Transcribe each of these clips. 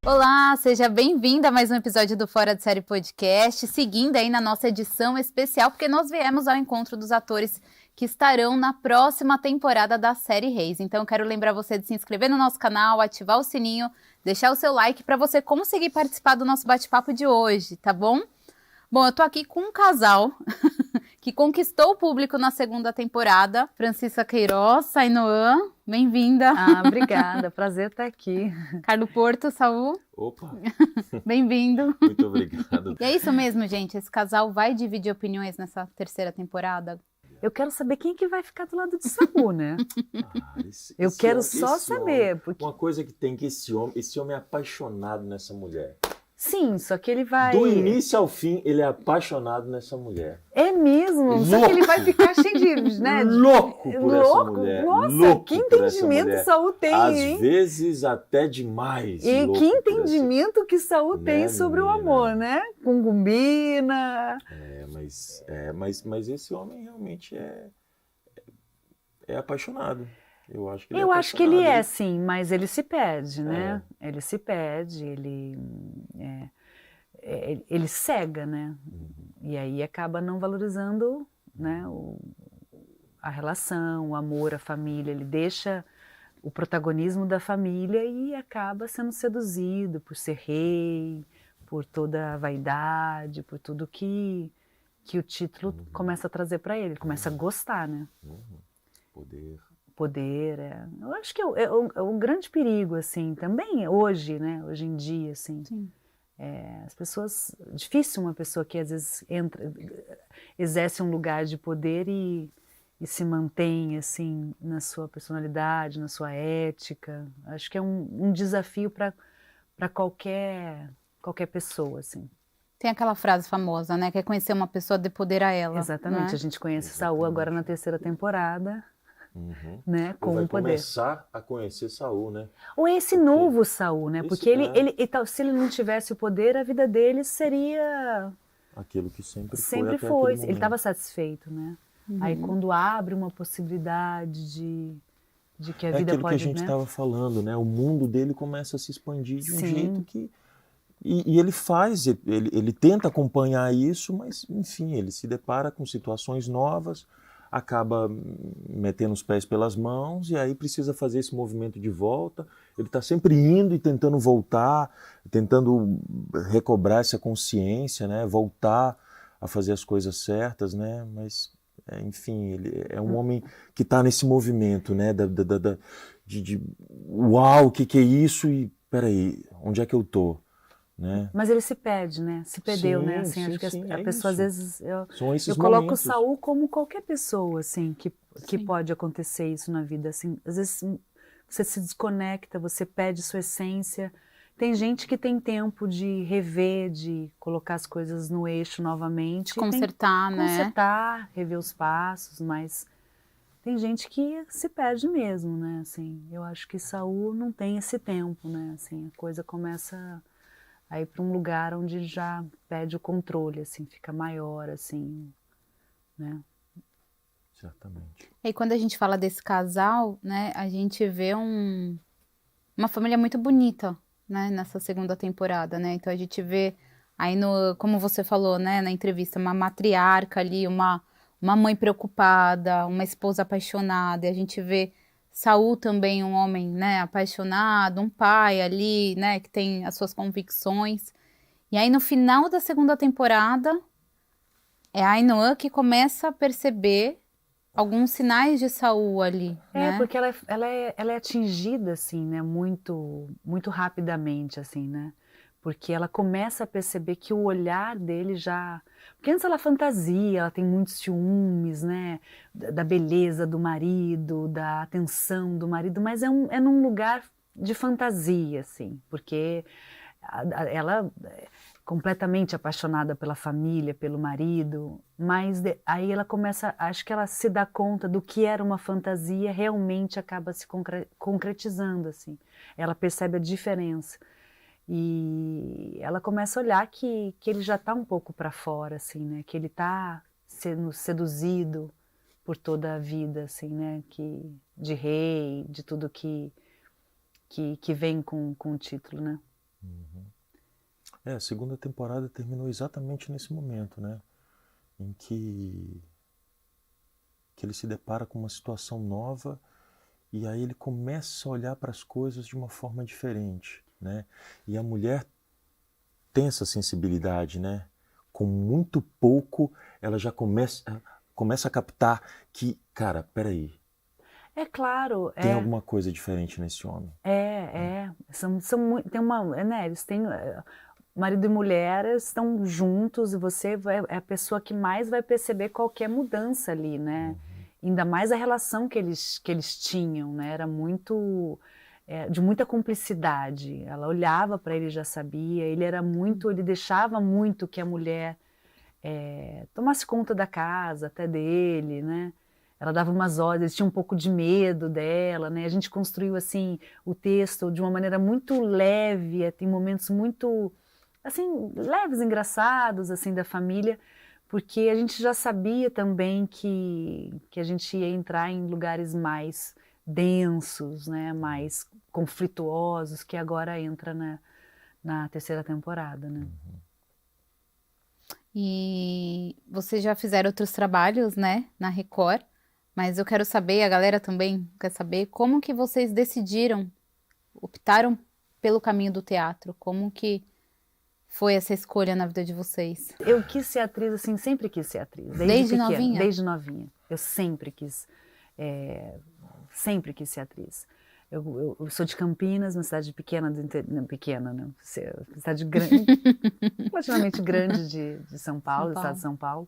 Olá, seja bem-vinda a mais um episódio do Fora de Série Podcast, seguindo aí na nossa edição especial, porque nós viemos ao encontro dos atores que estarão na próxima temporada da série Reis. Então, quero lembrar você de se inscrever no nosso canal, ativar o sininho, deixar o seu like para você conseguir participar do nosso bate-papo de hoje, tá bom? Bom, eu tô aqui com um casal que conquistou o público na segunda temporada. Francisca Queiroz, Sainoã, bem-vinda. Obrigada, prazer estar aqui. Carlos Porto, Saul. Opa! Bem-vindo. Muito obrigado. E é isso mesmo, gente, esse casal vai dividir opiniões nessa terceira temporada? Eu quero saber quem que vai ficar do lado de Saul, né? Eu Esse quero homem- só esse saber, homem- porque... Uma coisa que tem que esse homem é apaixonado nessa mulher. Sim, só que ele vai... Do início ao fim, ele é apaixonado nessa mulher. É mesmo, só que ele vai ficar cheio de... Né? Louco por essa Louco? mulher. Nossa, Louco que por essa entendimento mulher. Saul tem, Às hein? vezes até demais. E louco que por entendimento que Saul Né, tem sobre o menina? amor, né? Concubina... Mas esse homem realmente é apaixonado. Eu acho que ele Eu é acho que ele apaixonado. é, sim, mas ele se perde, né? Ele se perde, ele cega, né? E aí acaba não valorizando, né, a relação, o amor, a família. Ele deixa o protagonismo da família e acaba sendo seduzido por ser rei, por toda a vaidade, por tudo que o título começa a trazer para ele. Ele começa a gostar, né? Poder, eu acho que é um grande perigo, assim, também hoje, né, hoje em dia, assim, as pessoas, difícil uma pessoa que às vezes exerce um lugar de poder e se mantém, assim, na sua personalidade, na sua ética. Acho que é um desafio para qualquer pessoa, assim. Tem aquela frase famosa, né, que é conhecer uma pessoa de poder a ela. Exatamente, né? a gente conhece Saul agora na terceira temporada, né, com vai o poder. começar a conhecer Saul, né? Ou esse novo Saul, né? Esse- Porque se ele não tivesse o poder, a vida dele seria... Aquilo que sempre Sempre foi. foi. Até aquele Ele momento. estava satisfeito, né? Aí quando abre uma possibilidade de que a É vida aquilo pode... que a gente né? estava falando, né? O mundo dele começa a se expandir de um Sim. jeito que... E ele faz, ele tenta acompanhar isso, mas, enfim, ele se depara com situações novas, acaba metendo os pés pelas mãos e aí precisa fazer esse movimento de volta. Ele está sempre indo e tentando voltar, tentando recobrar essa consciência, né? Voltar a fazer as coisas certas, né? Mas, enfim, ele é um homem que está nesse movimento, né? Uau, o que é isso? E peraí, onde é que eu tô? Né? Mas ele se perde, né? Se perdeu, Sim, né? Assim, sim, acho que sim, a é pessoa, às isso. vezes... São esses Eu coloco o momentos. Saul como qualquer pessoa, assim, que Sim. pode acontecer isso na vida, assim. Às vezes você se desconecta, você perde sua essência. Tem gente que tem tempo de rever, de colocar as coisas no eixo novamente. De consertar, né? Consertar, rever os passos, mas tem gente que se perde mesmo, né? Assim, eu acho que Saul não tem esse tempo, né? Assim, a coisa começa a ir para um lugar onde já perde o controle, assim, fica maior, assim, né? Certamente. E quando a gente fala desse casal, né, a gente vê uma família muito bonita, né, nessa segunda temporada, né? Então a gente vê aí como você falou, né, na entrevista, uma matriarca ali, uma mãe preocupada, uma esposa apaixonada, e a gente vê Saul também, um homem, né, apaixonado, um pai ali, né, que tem as suas convicções. E aí no final da segunda temporada é a Ainhoa que começa a perceber alguns sinais de Saul ali, né? Porque ela é atingida, assim, né, muito, muito rapidamente, assim, né? Porque ela começa a perceber que o olhar dele já... Porque antes ela fantasia, ela tem muitos ciúmes, né? Da beleza do marido, da atenção do marido, mas é num lugar de fantasia, assim, porque ela é completamente apaixonada pela família, pelo marido, mas aí ela começa, acho que ela se dá conta do que era uma fantasia, realmente acaba se concretizando, assim. Ela percebe a diferença. E ela começa a olhar que ele já está um pouco para fora, assim, né? Que ele está sendo seduzido por toda a vida, assim, né? Que de rei, de tudo que vem com o título, né? Uhum. A segunda temporada terminou exatamente nesse momento, né? Em que ele se depara com uma situação nova e aí ele começa a olhar para as coisas de uma forma diferente, né? E a mulher tem essa sensibilidade, né? Com muito pouco, ela já começa a captar que, cara, peraí, É claro, tem alguma coisa diferente nesse homem. tem uma, né, eles têm, marido e mulher estão juntos e você é a pessoa que mais vai perceber qualquer mudança ali, né? Ainda mais a relação que eles tinham, né? Era muito, de muita cumplicidade. Ela olhava para ele e já sabia, ele deixava muito que a mulher tomasse conta da casa, até dele, né? Ela dava umas ordens, ele tinha um pouco de medo dela, né? A gente construiu assim o texto de uma maneira muito leve, tem momentos muito assim leves, engraçados assim da família, porque a gente já sabia também que a gente ia entrar em lugares mais densos, né? Mais conflituosos, que agora entra na terceira temporada, né? E vocês já fizeram outros trabalhos, né, na Record, mas eu quero saber, a galera também quer saber, como que vocês decidiram, optaram pelo caminho do teatro? Como que foi essa escolha na vida de vocês? Eu quis ser atriz, assim, sempre quis ser atriz, Desde pequena, novinha? desde novinha. Eu sempre quis ser atriz. Eu sou de Campinas, uma cidade pequena, não, pequena, né? Cidade grande, relativamente grande de São Paulo, do estado de São Paulo.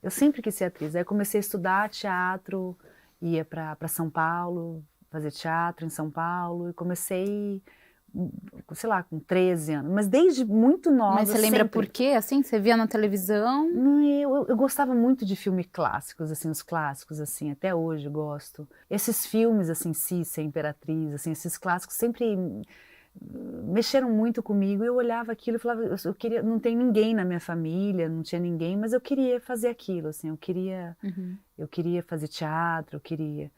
Eu sempre quis ser atriz. Aí eu comecei a estudar teatro, ia para São Paulo, fazer teatro em São Paulo, e comecei, sei lá, com 13 anos, mas desde muito nova. Mas você lembra por quê, assim? Você via na televisão? Não, eu gostava muito de filmes clássicos, assim, os clássicos, assim, até hoje eu gosto. Esses filmes, assim, Cícia, Imperatriz, assim, esses clássicos sempre mexeram muito comigo. Eu olhava aquilo e falava, eu queria, não tem ninguém na minha família, não tinha ninguém, mas eu queria fazer aquilo, assim, eu queria fazer teatro, eu queria.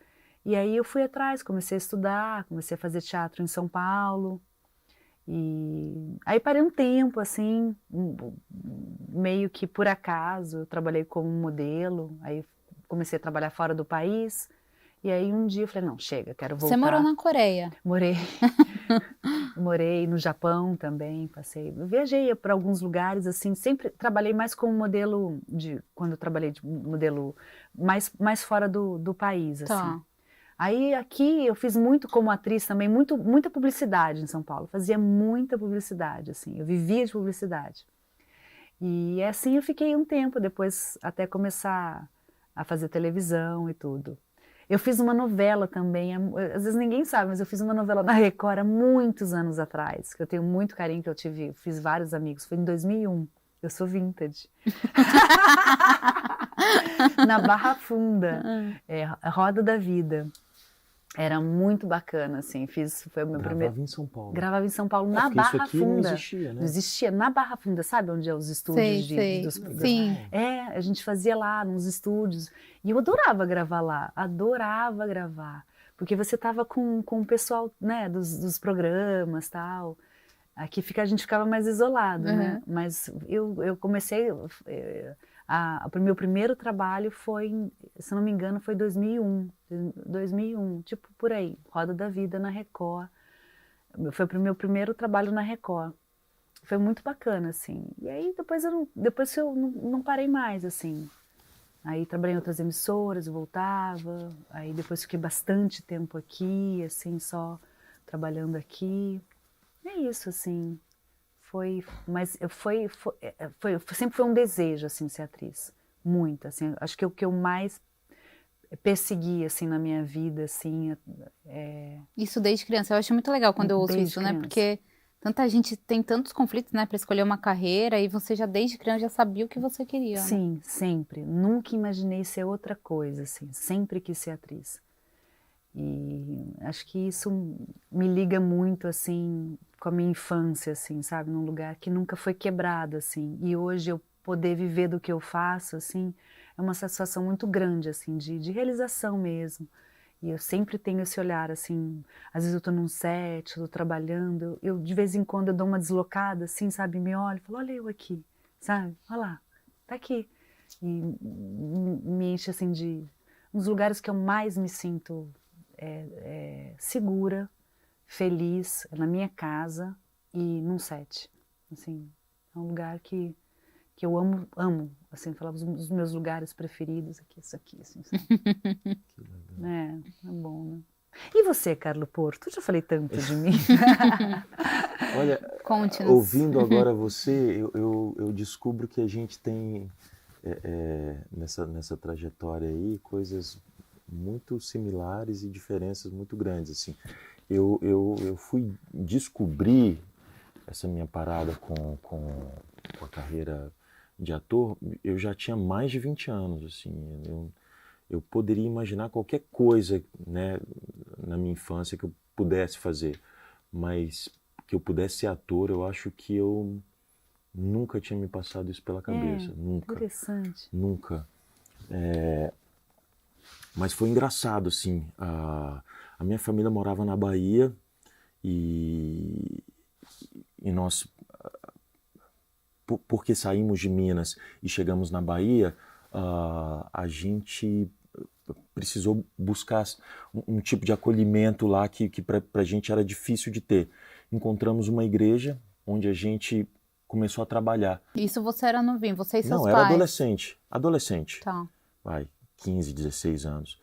E aí eu fui atrás, comecei a estudar, comecei a fazer teatro em São Paulo. E aí parei um tempo, assim, meio que por acaso, eu trabalhei como modelo, aí comecei a trabalhar fora do país, e aí um dia eu falei, não, chega, quero voltar. Você morou na Coreia? Morei no Japão também, viajei para alguns lugares, assim, sempre trabalhei mais como modelo, quando eu trabalhei de modelo mais fora do país, assim. Tá. Aí aqui eu fiz muito como atriz também, muita publicidade em São Paulo, fazia muita publicidade, assim, eu vivia de publicidade. E assim eu fiquei um tempo, depois até começar a fazer televisão e tudo. Eu fiz uma novela também, às vezes ninguém sabe, mas eu fiz uma novela na Record há muitos anos atrás, que eu tenho muito carinho, que fiz vários amigos, foi em 2001, eu sou vintage. Na Barra Funda, Roda da Vida. Era muito bacana, assim, foi o meu primeiro... Gravava em São Paulo. Gravava em São Paulo, na Barra isso aqui Funda. não existia, né? Não existia, na Barra Funda, sabe onde é os estúdios Sei. Sim. a gente fazia lá, nos estúdios, e eu adorava gravar lá, adorava gravar, porque você tava com o pessoal, né, dos programas, tal, aqui a gente ficava mais isolado, né, mas eu comecei... O meu primeiro trabalho foi, se não me engano, foi 2001, tipo por aí, Roda da Vida na Record. Foi o meu primeiro trabalho na Record. Foi muito bacana, assim. E aí depois eu não parei mais, assim. Aí trabalhei em outras emissoras, voltava. Aí depois fiquei bastante tempo aqui, assim, só trabalhando aqui. É isso, assim. Sempre foi um desejo, assim, ser atriz. Muito, assim. Acho que o que eu mais persegui, assim, na minha vida, assim, Isso desde criança. Eu acho muito legal quando eu ouço Desde isso, né? criança. Porque tanta gente tem tantos conflitos, né, para escolher uma carreira e você já desde criança já sabia o que você queria, né? Sim, sempre. Nunca imaginei ser outra coisa, assim. Sempre quis ser atriz. E acho que isso me liga muito, assim, com a minha infância, assim, sabe? Num lugar que nunca foi quebrado, assim. E hoje eu poder viver do que eu faço, assim, é uma satisfação muito grande, assim, de realização mesmo. E eu sempre tenho esse olhar, assim, às vezes eu estou num set, estou trabalhando, eu de vez em quando eu dou uma deslocada, assim, sabe, me olho e falo, olha eu aqui, sabe, olha lá, tá aqui. E me enche, assim, um dos lugares que eu mais me sinto segura, feliz, é na minha casa e num set. Assim, é um lugar que eu amo, assim, falava dos meus lugares preferidos, isso aqui, assim, sabe? É bom, né? E você, Carlo Porto? Eu já falei tanto de mim. Olha, Conte-nos. ouvindo agora você, eu descubro que a gente tem nessa trajetória aí coisas muito similares e diferenças muito grandes, assim. Eu fui descobrir essa minha parada com a carreira de ator, eu já tinha mais de 20 anos, assim, eu poderia imaginar qualquer coisa, né, na minha infância que eu pudesse fazer, mas que eu pudesse ser ator, eu acho que eu nunca tinha me passado isso pela cabeça, nunca. Interessante. Nunca. Mas foi engraçado, assim, a minha família morava na Bahia e nós, porque saímos de Minas e chegamos na Bahia, a gente precisou buscar um tipo de acolhimento lá que para a gente era difícil de ter. Encontramos uma igreja onde a gente começou a trabalhar. Isso você era novinho, você e seus Não, pais? era adolescente. Tá. Vai, 15, 16 anos.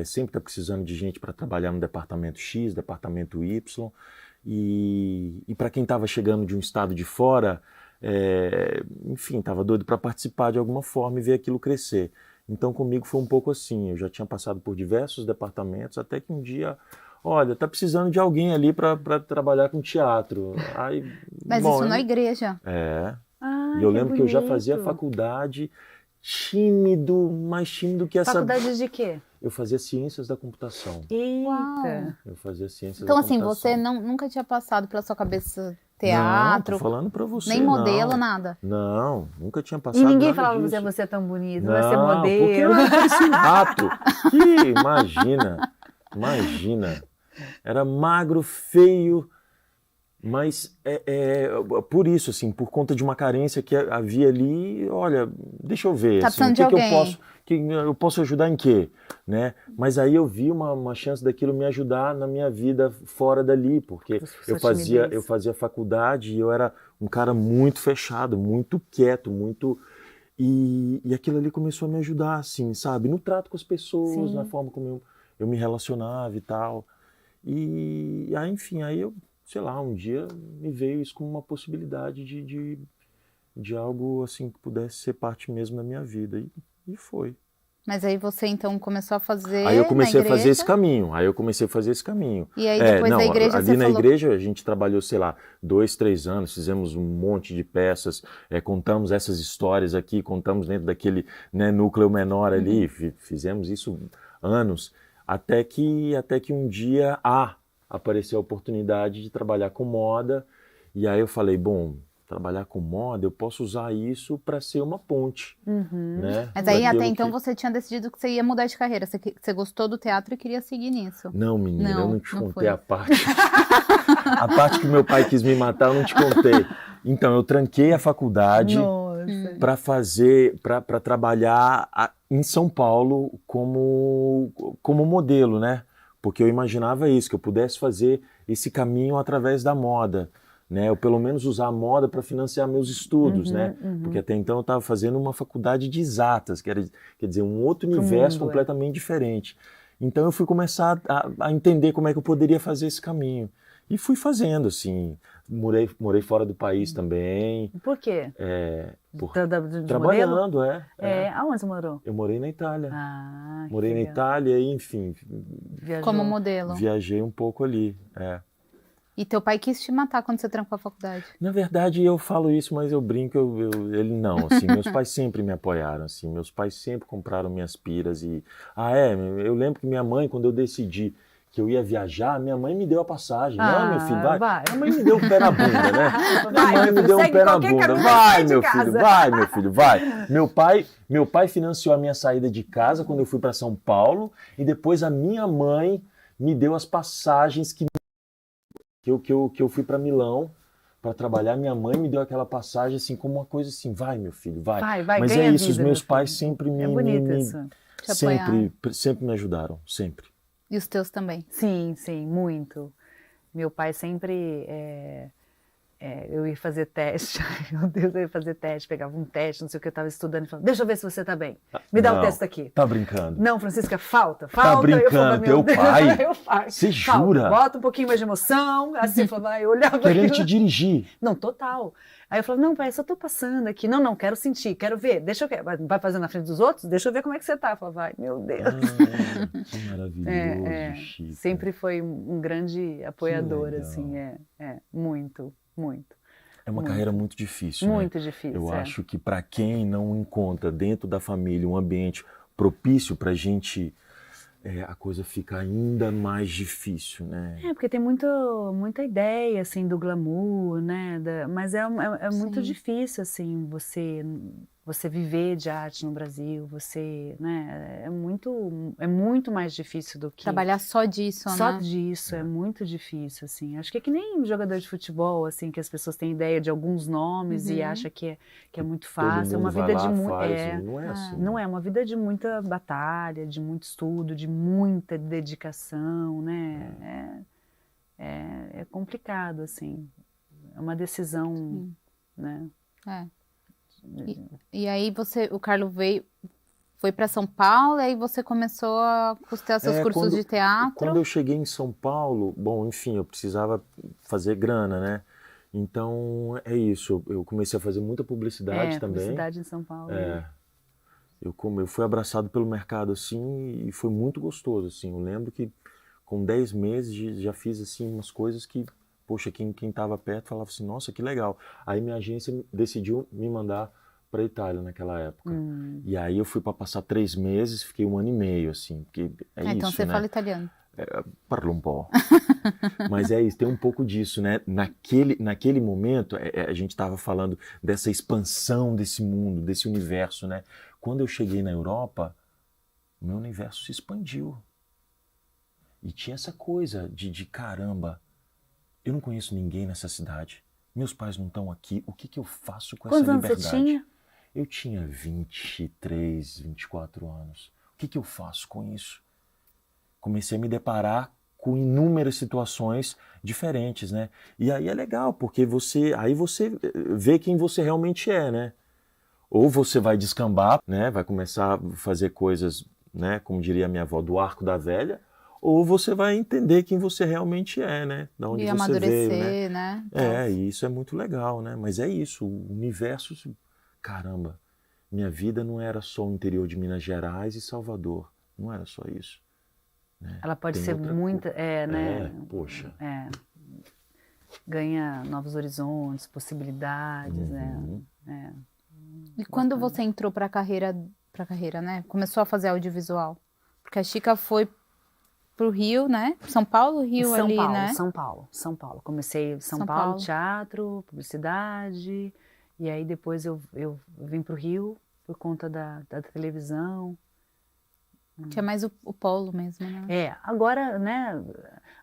Sempre está precisando de gente para trabalhar no departamento X, departamento Y. E para quem estava chegando de um estado de fora, enfim, estava doido para participar de alguma forma e ver aquilo crescer. Então comigo foi um pouco assim, eu já tinha passado por diversos departamentos, até que um dia, olha, tá precisando de alguém ali para trabalhar com teatro. Aí, Mas bom, isso na igreja? E eu lembro que eu já fazia faculdade tímido, mais tímido que essa... Faculdade de quê? Eu fazia ciências da computação. Eita! Eu fazia ciências Então, da assim, computação. você nunca tinha passado pela sua cabeça teatro? Não, tô falando pra você, nem modelo, não. nada? Não, nunca tinha passado E ninguém nada falava disso. pra você é tão bonito, Não, vai ser modelo. porque eu era esse rato. Imagina. Era magro, feio, mas por isso, assim, por conta de uma carência que havia ali, olha, deixa eu ver, Tá assim, precisando de alguém. que eu posso ajudar em quê, né? Mas aí eu vi uma chance daquilo me ajudar na minha vida fora dali, porque eu fazia faculdade e eu era um cara muito fechado, muito quieto, muito... E aquilo ali começou a me ajudar, assim, sabe? No trato com as pessoas, Sim. na forma como eu me relacionava e tal. E aí, enfim, aí eu, sei lá, um dia me veio isso como uma possibilidade de algo assim que pudesse ser parte mesmo da minha vida. E foi. Mas aí você então começou a fazer Aí eu comecei na a fazer esse igreja? caminho. E aí depois da igreja ali você na falou... igreja a gente trabalhou, sei lá, 2, 3 anos, fizemos um monte de peças, contamos essas histórias aqui, contamos dentro daquele, né, núcleo menor ali, fizemos isso anos, até que um dia apareceu a oportunidade de trabalhar com moda, e aí eu falei, bom, trabalhar com moda, eu posso usar isso para ser uma ponte, né? Mas aí até daquilo então que... você tinha decidido que você ia mudar de carreira, você gostou do teatro e queria seguir nisso. Não, menina, eu não te não contei foi. a parte. A parte que meu pai quis me matar, eu não te contei. Então, eu tranquei a faculdade para trabalhar em São Paulo como modelo, né? Porque eu imaginava isso, que eu pudesse fazer esse caminho através da moda, né? Ou pelo menos usar a moda para financiar meus estudos, né? Porque até então eu estava fazendo uma faculdade de exatas, quer dizer, um outro universo completamente diferente. Então eu fui começar a entender como é que eu poderia fazer esse caminho. E fui fazendo, assim, morei fora do país também. Por quê? Trabalhando, Aonde você morou? Eu morei na Itália. Morei na Itália e, enfim, Viajou. Como modelo. Viajei um pouco ali, E teu pai quis te matar quando você trancou a faculdade? Na verdade, eu falo isso, mas eu brinco, ele não, assim, meus pais sempre me apoiaram, assim, meus pais sempre compraram minhas piras e... eu lembro que minha mãe, quando eu decidi que eu ia viajar, minha mãe me deu a passagem. Não, meu filho, vai. vai. Minha mãe me deu um pé na bunda, né? Minha Vai, mãe meu me filho, deu um segue pé na qualquer bunda. caminho, Vai, sai de meu casa. filho, vai, meu filho, vai. Meu pai financiou a minha saída de casa quando eu fui para São Paulo e depois a minha mãe me deu as passagens que eu fui para Milão para trabalhar. Minha mãe me deu aquela passagem assim como uma coisa assim, vai, meu filho, vai. Vai, Mas ganha é isso, os vida, meus meu pais filho. sempre É bonito isso. Te apoiaram. sempre me ajudaram, sempre. E os teus também. Sim, muito. Meu pai sempre... eu ia fazer teste, ai, meu Deus, eu ia fazer teste, pegava um teste, não sei o que, eu estava estudando e falava, deixa eu ver se você está bem. Me dá o Não, teste aqui. Tá brincando? Não, Francisca, falta. Tá brincando, Eu falava, meu teu Deus, pai? eu faço. Você Falta, jura? bota um pouquinho mais de emoção, assim, eu falava, eu olhava Querendo aquilo. te dirigir. Não, total. Aí eu falava, não, pai, eu só tô passando aqui. Não, quero sentir, quero ver. Deixa eu ver. Vai fazer na frente dos outros? Deixa eu ver como é que você tá. Eu falava, vai, meu Deus. Que maravilhoso, Chica. Sempre foi um grande apoiador, legal. assim, muito. É uma muito. carreira muito difícil, né? Muito difícil. Eu acho que para quem não encontra dentro da família um ambiente propício para a gente, a coisa fica ainda mais difícil, né? Porque tem muita ideia, assim, do glamour, né? Mas é muito Sim. difícil, assim, você viver de arte no Brasil, né? É muito mais difícil do que... Trabalhar só disso, Só né? disso, é muito difícil, assim. Acho que é que nem jogador de futebol, assim, que as pessoas têm ideia de alguns nomes e acham que é muito fácil. É uma vida de muito... Não é assim. Não é uma vida de muita batalha, de muito estudo, de muita dedicação, né? É complicado, assim. É uma decisão, né? E aí o Carlos foi para São Paulo e aí você começou a custear seus cursos de teatro. Quando eu cheguei em São Paulo, bom, enfim, eu precisava fazer grana, né? Então, é isso. Eu comecei a fazer muita publicidade também. Publicidade em São Paulo. Eu fui abraçado pelo mercado, assim, e foi muito gostoso, assim. Eu lembro que com 10 meses já fiz, assim, umas coisas que, poxa, quem estava perto falava assim, nossa, que legal. Aí minha agência decidiu me mandar para a Itália naquela época. E aí eu fui para passar 3 meses, fiquei 1 ano e meio, assim, porque é isso, então você né? fala italiano. Parlo um po'. Mas é isso, tem um pouco disso, né? Naquele momento, a gente estava falando dessa expansão desse mundo, desse universo, né? Quando eu cheguei na Europa, meu universo se expandiu. E tinha essa coisa de caramba, eu não conheço ninguém nessa cidade, meus pais não estão aqui, o que eu faço com essa liberdade? Quantos anos você tinha? Eu tinha 23, 24 anos. O que eu faço com isso? Comecei a me deparar com inúmeras situações diferentes, né? E aí é legal, porque aí você vê quem você realmente é, né? Ou você vai descambar, né? Vai começar a fazer coisas, né? Como diria a minha avó, do arco da velha, ou você vai entender quem você realmente é, né? Da onde E você amadurecer, veio, né? E isso é muito legal, né? Mas é isso, o universo, caramba, minha vida não era só o interior de Minas Gerais e Salvador, não era só isso. Né? Ela pode Tem ser outra muita, né? Poxa. Ganha novos horizontes, possibilidades, né? E quando você entrou para a carreira, né? Começou a fazer audiovisual? Porque a Chica foi pro Rio, né? São Paulo, Rio São ali, Paulo, né? São Paulo. Comecei em São Paulo, teatro, publicidade, e aí depois eu vim pro Rio por conta da televisão. Que é mais o polo mesmo, né? Agora, né?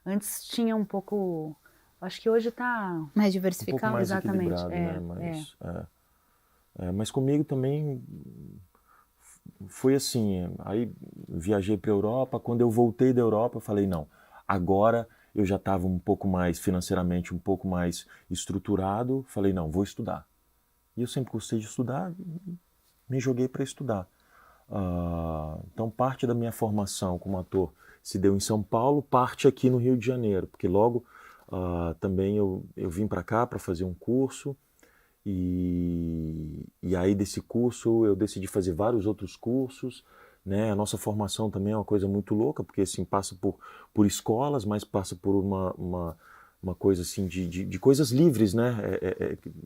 Antes tinha um pouco, acho que hoje tá mais Um diversificado. pouco mais exatamente, equilibrado, né? Mas comigo também foi assim, aí viajei para a Europa, quando eu voltei da Europa eu falei, não, agora eu já estava um pouco mais financeiramente, um pouco mais estruturado, falei, não, vou estudar. E eu sempre gostei de estudar, me joguei para estudar. Então parte da minha formação como ator se deu em São Paulo, parte aqui no Rio de Janeiro, porque logo também eu vim para cá para fazer um curso, e aí desse curso eu decidi fazer vários outros cursos, né? A nossa formação também é uma coisa muito louca, porque assim, passa por escolas, mas passa por uma coisa assim de coisas livres, né?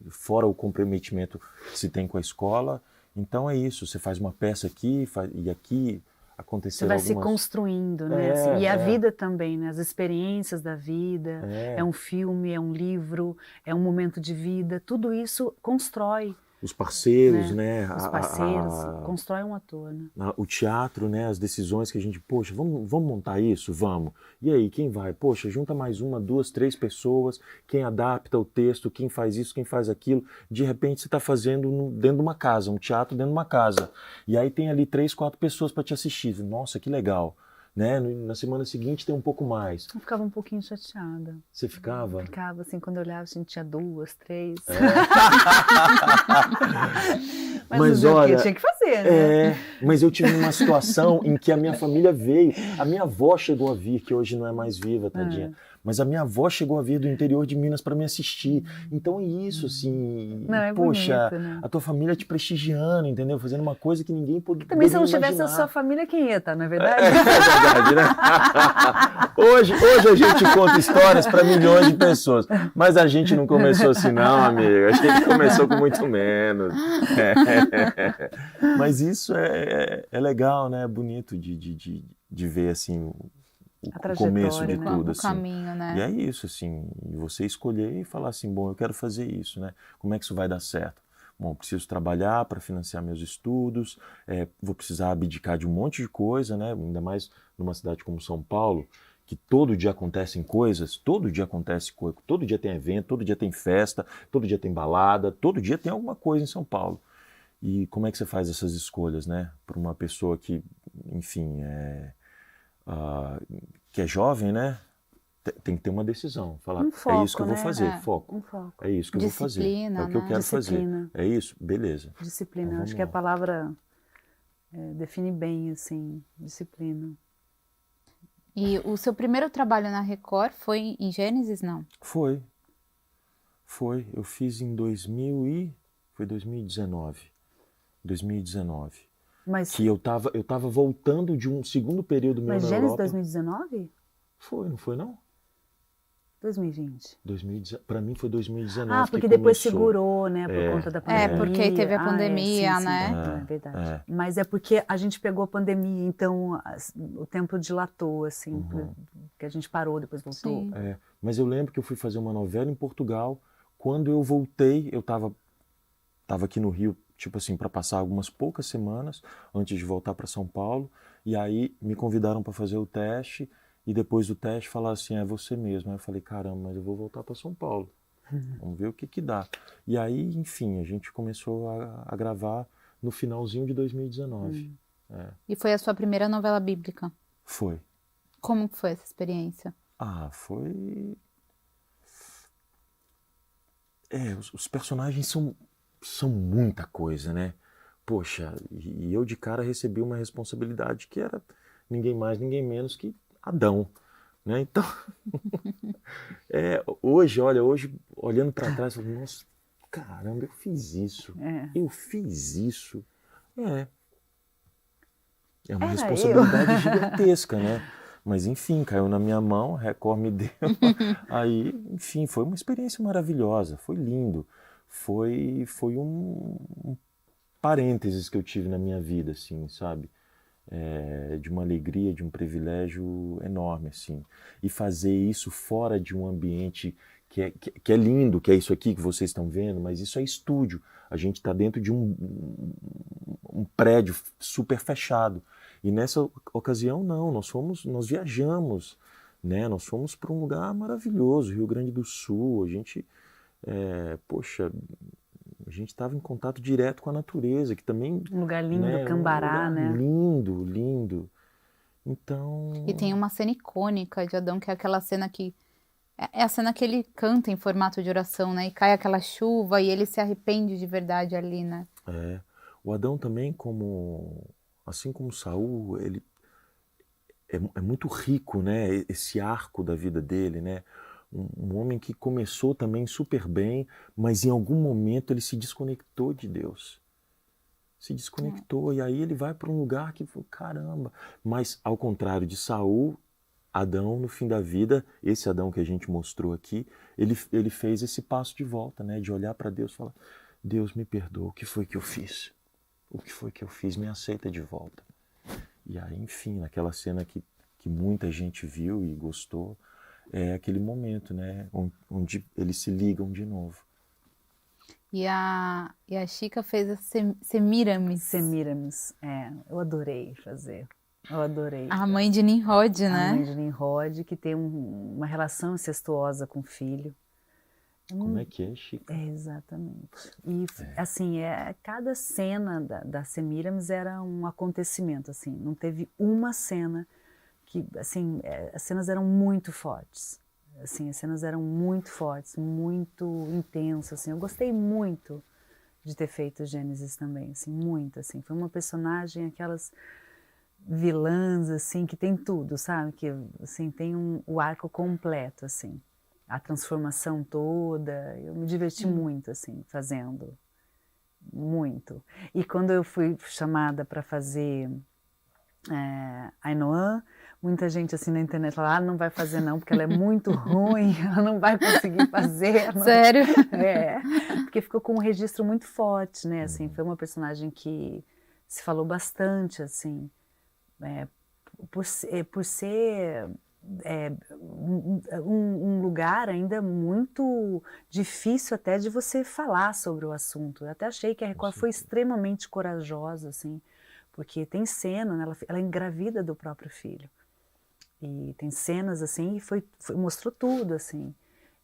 Fora o comprometimento que se tem com a escola. Então é isso, você faz uma peça aqui, e aqui Você aconteceram vai se algumas... construindo, né? É, assim, e a é. vida também, né? As experiências da vida, É. é um filme, é um livro, é um momento de vida, tudo isso constrói, Os parceiros, né? né? Os parceiros, constrói um ator, né? O teatro, né? As decisões que a gente, poxa, vamos montar isso? Vamos. E aí, quem vai? Poxa, junta mais uma, duas, três pessoas, quem adapta o texto, quem faz isso, quem faz aquilo. De repente você está fazendo dentro de uma casa, um teatro dentro de uma casa. E aí tem ali 3, 4 pessoas para te assistir. Nossa, que legal. Né? Na semana seguinte tem um pouco mais. Eu ficava um pouquinho chateada. Você ficava? Ficava assim, quando eu olhava, a gente tinha 2, 3. Mas olha, olha, tinha que fazer, né? mas eu tive uma situação em que a minha família veio, a minha avó chegou a vir, que hoje não é mais viva, tadinha, mas a minha avó chegou a vir do interior de Minas para me assistir. Então é isso, assim, Não, é poxa, bonito, né? a tua família te prestigiando, entendeu? Fazendo uma coisa que ninguém poderia Também se não tivesse imaginar. a sua família, quem ia estar, não é verdade? É verdade, né? Hoje a gente conta histórias para milhões de pessoas, mas a gente não começou assim não, amiga. A gente começou com muito menos. Mas isso é legal, né? É bonito de ver assim o começo de né? tudo, O assim. caminho, né? E é isso, assim, e você escolher e falar assim, bom, eu quero fazer isso, né? Como é que isso vai dar certo? Bom, preciso trabalhar para financiar meus estudos, vou precisar abdicar de um monte de coisa, né? Ainda mais numa cidade como São Paulo, que todo dia acontecem coisas, todo dia acontece coisa, todo dia tem evento, todo dia tem festa, todo dia tem balada, todo dia tem alguma coisa em São Paulo. E como é que você faz essas escolhas, né? Para uma pessoa que, enfim, que é jovem, né? Tem que ter uma decisão. Falar, foco, é isso que eu vou fazer, foco. Um foco. É isso que eu vou fazer. É o que eu né? quero Disciplina. fazer. É isso? Beleza. Disciplina. Então, Acho que a palavra define bem, assim, disciplina. E o seu primeiro trabalho na Record foi em Gênesis, não? Foi. Eu fiz em 2019. 2019. Mas, Que eu tava voltando de um segundo período meu mas na Gênesis Europa. 2019? Foi, não foi não? 2020. Para mim foi 2019 Ah, porque que depois começou. segurou, né, por conta da pandemia. porque aí teve a pandemia, sim, né? É verdade. Mas é porque a gente pegou a pandemia, então o tempo dilatou, assim, que a gente parou, depois voltou. Sim. Mas eu lembro que eu fui fazer uma novela em Portugal. Quando eu voltei, eu tava aqui no Rio, tipo assim, para passar algumas poucas semanas antes de voltar para São Paulo. E aí me convidaram para fazer o teste. E depois do teste falaram assim, é você mesmo. Aí eu falei, caramba, mas eu vou voltar para São Paulo. Vamos ver o que dá. E aí, enfim, a gente começou a gravar no finalzinho de 2019. E foi a sua primeira novela bíblica? Foi. Como foi essa experiência? Foi... os personagens são muita coisa, né? Poxa, e eu de cara recebi uma responsabilidade que era ninguém mais, ninguém menos que Adão, né? Então, hoje, olhando para trás, eu falo, nossa, caramba, eu fiz isso. Eu fiz isso. É uma responsabilidade gigantesca, né? Mas enfim, caiu na minha mão, a Record me deu. Aí, enfim, foi uma experiência maravilhosa, foi lindo. Foi um parênteses que eu tive na minha vida, assim, sabe? De uma alegria, de um privilégio enorme, assim. E fazer isso fora de um ambiente que é lindo, que é isso aqui que vocês estão vendo, mas isso é estúdio. A gente está dentro de um prédio super fechado. E nessa ocasião, não, nós viajamos, né? Nós fomos para um lugar maravilhoso, Rio Grande do Sul. A gente, a gente estava em contato direto com a natureza, que também... Um lugar lindo, né, Cambará, né? Lindo, lindo. Então... E tem uma cena icônica de Adão, que é aquela cena que... É a cena que ele canta em formato de oração, né? E cai aquela chuva e ele se arrepende de verdade ali, né? O Adão também, assim como Saul, ele é muito rico, né? Esse arco da vida dele, né? Um homem que começou também super bem, mas em algum momento ele se desconectou de Deus. Se desconectou, e aí ele vai para um lugar que, caramba. Mas ao contrário de Saul, Adão, no fim da vida, esse Adão que a gente mostrou aqui, ele fez esse passo de volta, né? De olhar para Deus e falar, Deus me perdoa, o que foi que eu fiz? O que foi que eu fiz? Me aceita de volta. E aí, enfim, naquela cena que muita gente viu e gostou, é aquele momento, né, onde eles se ligam de novo. E a Chica fez a Semiramis, Semiramis, eu adorei fazer. Eu adorei. a mãe de Nimrod, A mãe né? de Nimrod, que tem uma relação incestuosa com o filho. Como é que é, Chica? Exatamente. E assim, cada cena da Semiramis era um acontecimento, assim, não teve uma cena que, assim, as cenas eram muito fortes. Assim, as cenas eram muito fortes, muito intensas, assim. Eu gostei muito de ter feito Gênesis também, assim, muito, assim. Foi uma personagem, aquelas vilãs, assim, que tem tudo, sabe? Que, assim, tem o arco completo, assim. A transformação toda. Eu me diverti muito, assim, fazendo. Muito. E quando eu fui chamada para fazer Ainhoã, muita gente assim na internet fala, não vai fazer não, porque ela é muito ruim, ela não vai conseguir fazer. Sério? Porque ficou com um registro muito forte, né, assim, foi uma personagem que se falou bastante, assim, por ser um lugar ainda muito difícil até de você falar sobre o assunto. Eu até achei que a Record foi extremamente corajosa, assim, porque tem cena, né, ela engravida do próprio filho. E tem cenas assim, e mostrou tudo, assim.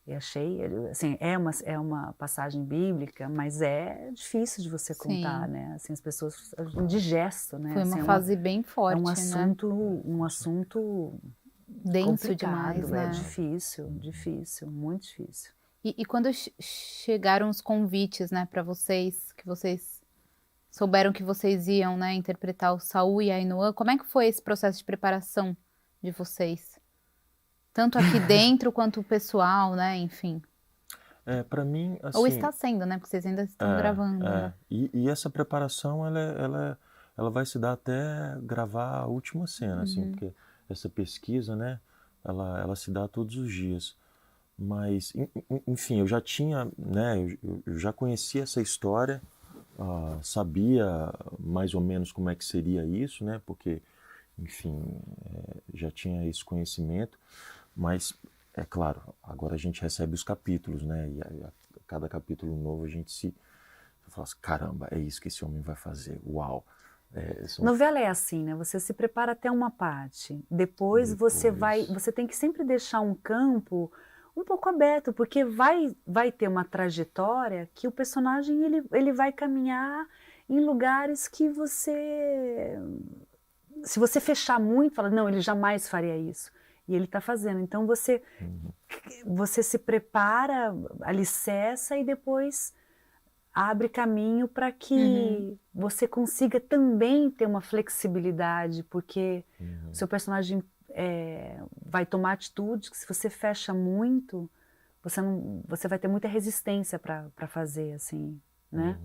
E achei, assim, é uma passagem bíblica, mas é difícil de você contar, Sim. né? Assim, as pessoas indigesto, né? Foi Assim, uma fase bem forte, é né? um assunto Denso demais, complicado, né? difícil, muito difícil. E quando chegaram os convites, né, para vocês, que vocês souberam que vocês iam, né, interpretar o Saul e a Ainhoã, como é que foi esse processo de preparação de vocês? Tanto aqui dentro quanto o pessoal, né, enfim. Para mim, Ou assim, está sendo, né, porque vocês ainda estão gravando, né? E essa preparação, ela vai se dar até gravar a última cena, assim, porque essa pesquisa, né, ela se dá todos os dias. Mas, enfim, eu já tinha, né, eu já conhecia essa história, sabia mais ou menos como é que seria isso, né, porque, enfim, já tinha esse conhecimento, mas, é claro, agora a gente recebe os capítulos, né, e a cada capítulo novo a gente se fala assim, caramba, é isso que esse homem vai fazer, uau. Novela é assim, né? Você se prepara até uma parte, depois você tem que sempre deixar um campo um pouco aberto, porque vai ter uma trajetória que o personagem ele vai caminhar em lugares que se você fechar muito, fala, não, ele jamais faria isso. E ele está fazendo. Então você se prepara, alicerça e depois abre caminho para que você consiga também ter uma flexibilidade, porque o seu personagem vai tomar atitudes que se você fecha muito, você vai ter muita resistência para fazer, assim, né?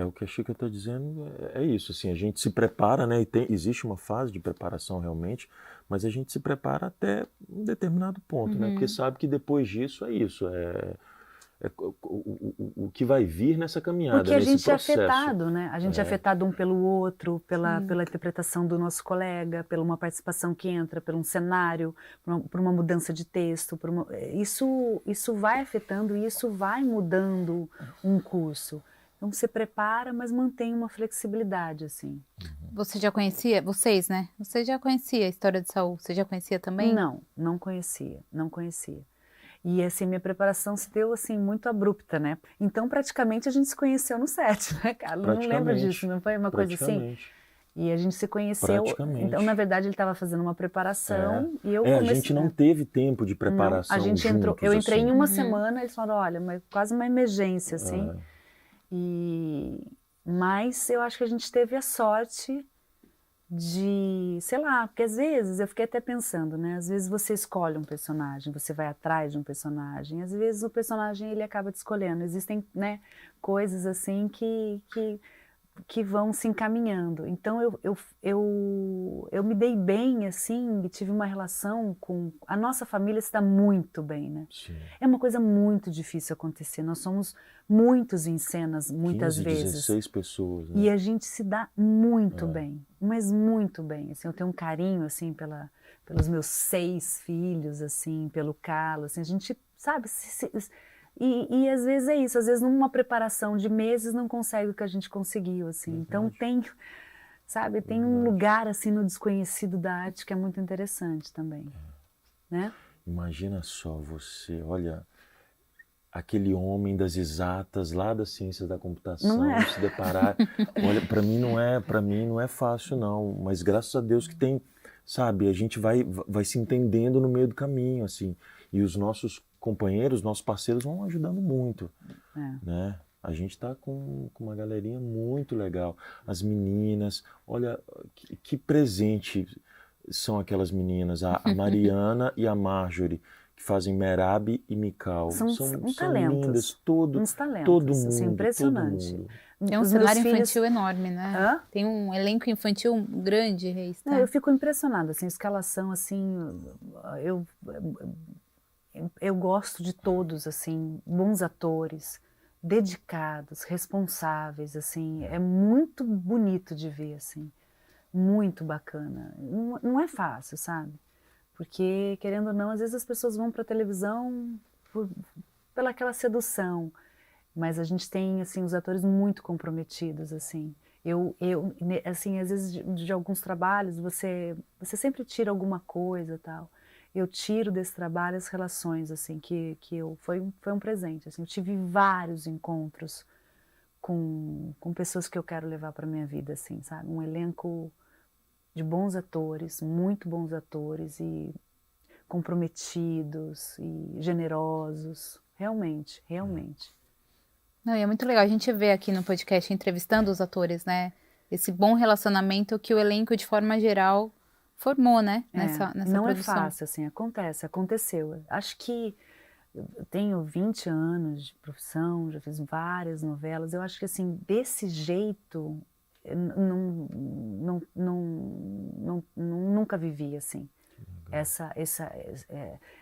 O que a Chica está dizendo é isso, assim, a gente se prepara, né, e existe uma fase de preparação realmente, mas a gente se prepara até um determinado ponto, né, porque sabe que depois disso é isso, o que vai vir nessa caminhada, Porque a nesse gente é processo. afetado, né? A gente é afetado um pelo outro, pela interpretação do nosso colega, pela uma participação que entra, por um cenário, por uma mudança de texto. Isso vai afetando e isso vai mudando um curso. Então você prepara, mas mantém uma flexibilidade, assim. Você já conhecia, vocês, né? Você já conhecia a história de Saul? Você já conhecia também? Não conhecia. E assim, minha preparação se deu assim muito abrupta, né? Então praticamente a gente se conheceu no set, né, Carlos? Não lembra disso, não foi uma coisa assim? E a gente se conheceu, então na verdade ele estava fazendo uma preparação e eu comecei... A gente não teve tempo de preparação não, a gente juntos, eu entrei assim. em uma semana, eles falaram, olha, quase uma emergência, assim. Mas eu acho que a gente teve a sorte de, sei lá, porque às vezes eu fiquei até pensando, né? Às vezes você escolhe um personagem, você vai atrás de um personagem, às vezes o personagem ele acaba te escolhendo. Existem, né, coisas assim que que vão se encaminhando. Então eu me dei bem, assim, e tive uma relação com... A nossa família se dá muito bem, né? Sim. É uma coisa muito difícil acontecer. Nós somos muitos em cenas, muitas 15, vezes. 16 pessoas, né? E a gente se dá muito bem, mas muito bem. Assim, eu tenho um carinho, assim, pelos meus 6 filhos, assim, pelo Carlos, assim, a gente, sabe... E às vezes é isso, às vezes numa preparação de meses não consegue o que a gente conseguiu, assim. Então tem, sabe, tem um lugar, assim, no desconhecido da arte que é muito interessante também, né? Imagina só você, olha, aquele homem das exatas lá das ciências da computação, Não é? se deparar, olha, para mim não é fácil não, mas graças a Deus que tem, sabe, a gente vai se entendendo no meio do caminho, assim, e os nossos companheiros, nossos parceiros vão ajudando muito, né? A gente está com uma galerinha muito legal. As meninas, olha, que presente são aquelas meninas, a Mariana e a Marjorie, que fazem Merab e Mikau. São talentos, lindas, uns talentos, todo mundo, assim, impressionante. todo mundo. Tem um Os cenário meus filhos... infantil enorme, né? Hã? Tem um elenco infantil grande, Reis, tá? Eu fico impressionada, assim, a escalação, assim, eu gosto de todos, assim, bons atores, dedicados, responsáveis, assim, é muito bonito de ver, assim, muito bacana. Não é fácil, sabe? Porque, querendo ou não, às vezes as pessoas vão para a televisão pela aquela sedução, mas a gente tem, assim, os atores muito comprometidos, assim. Assim, às vezes de alguns trabalhos você sempre tira alguma coisa, tal. Eu tiro desse trabalho as relações, assim, foi um presente, assim. Eu tive vários encontros com pessoas que eu quero levar para minha vida, assim, sabe? Um elenco de bons atores, muito bons atores e comprometidos e generosos, realmente, realmente. Não, e é muito legal a gente ver aqui no podcast entrevistando os atores, né? Esse bom relacionamento que o elenco de forma geral formou, né? Nessa não produção. é fácil, assim, aconteceu. Acho que eu tenho 20 anos de profissão, já fiz várias novelas. Eu acho que, assim, desse jeito, nunca vivi, assim,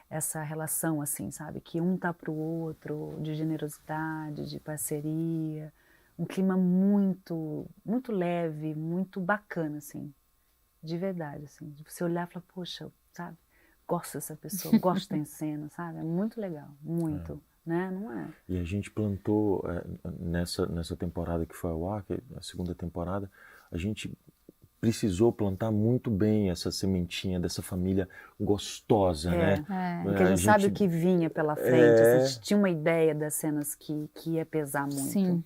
essa relação, assim, sabe? Que um tá pro outro, de generosidade, de parceria, um clima muito, muito leve, muito bacana, assim, de verdade, assim, de você olhar e falar, poxa, sabe? Gosto dessa pessoa, gosto de estar em cena, sabe? É muito legal, muito, né? Não é? E a gente plantou nessa temporada que foi ao ar, que é a segunda temporada, a gente precisou plantar muito bem essa sementinha dessa família gostosa, né? Porque a gente sabe o que vinha pela frente, assim, a gente tinha uma ideia das cenas que ia pesar muito. Sim.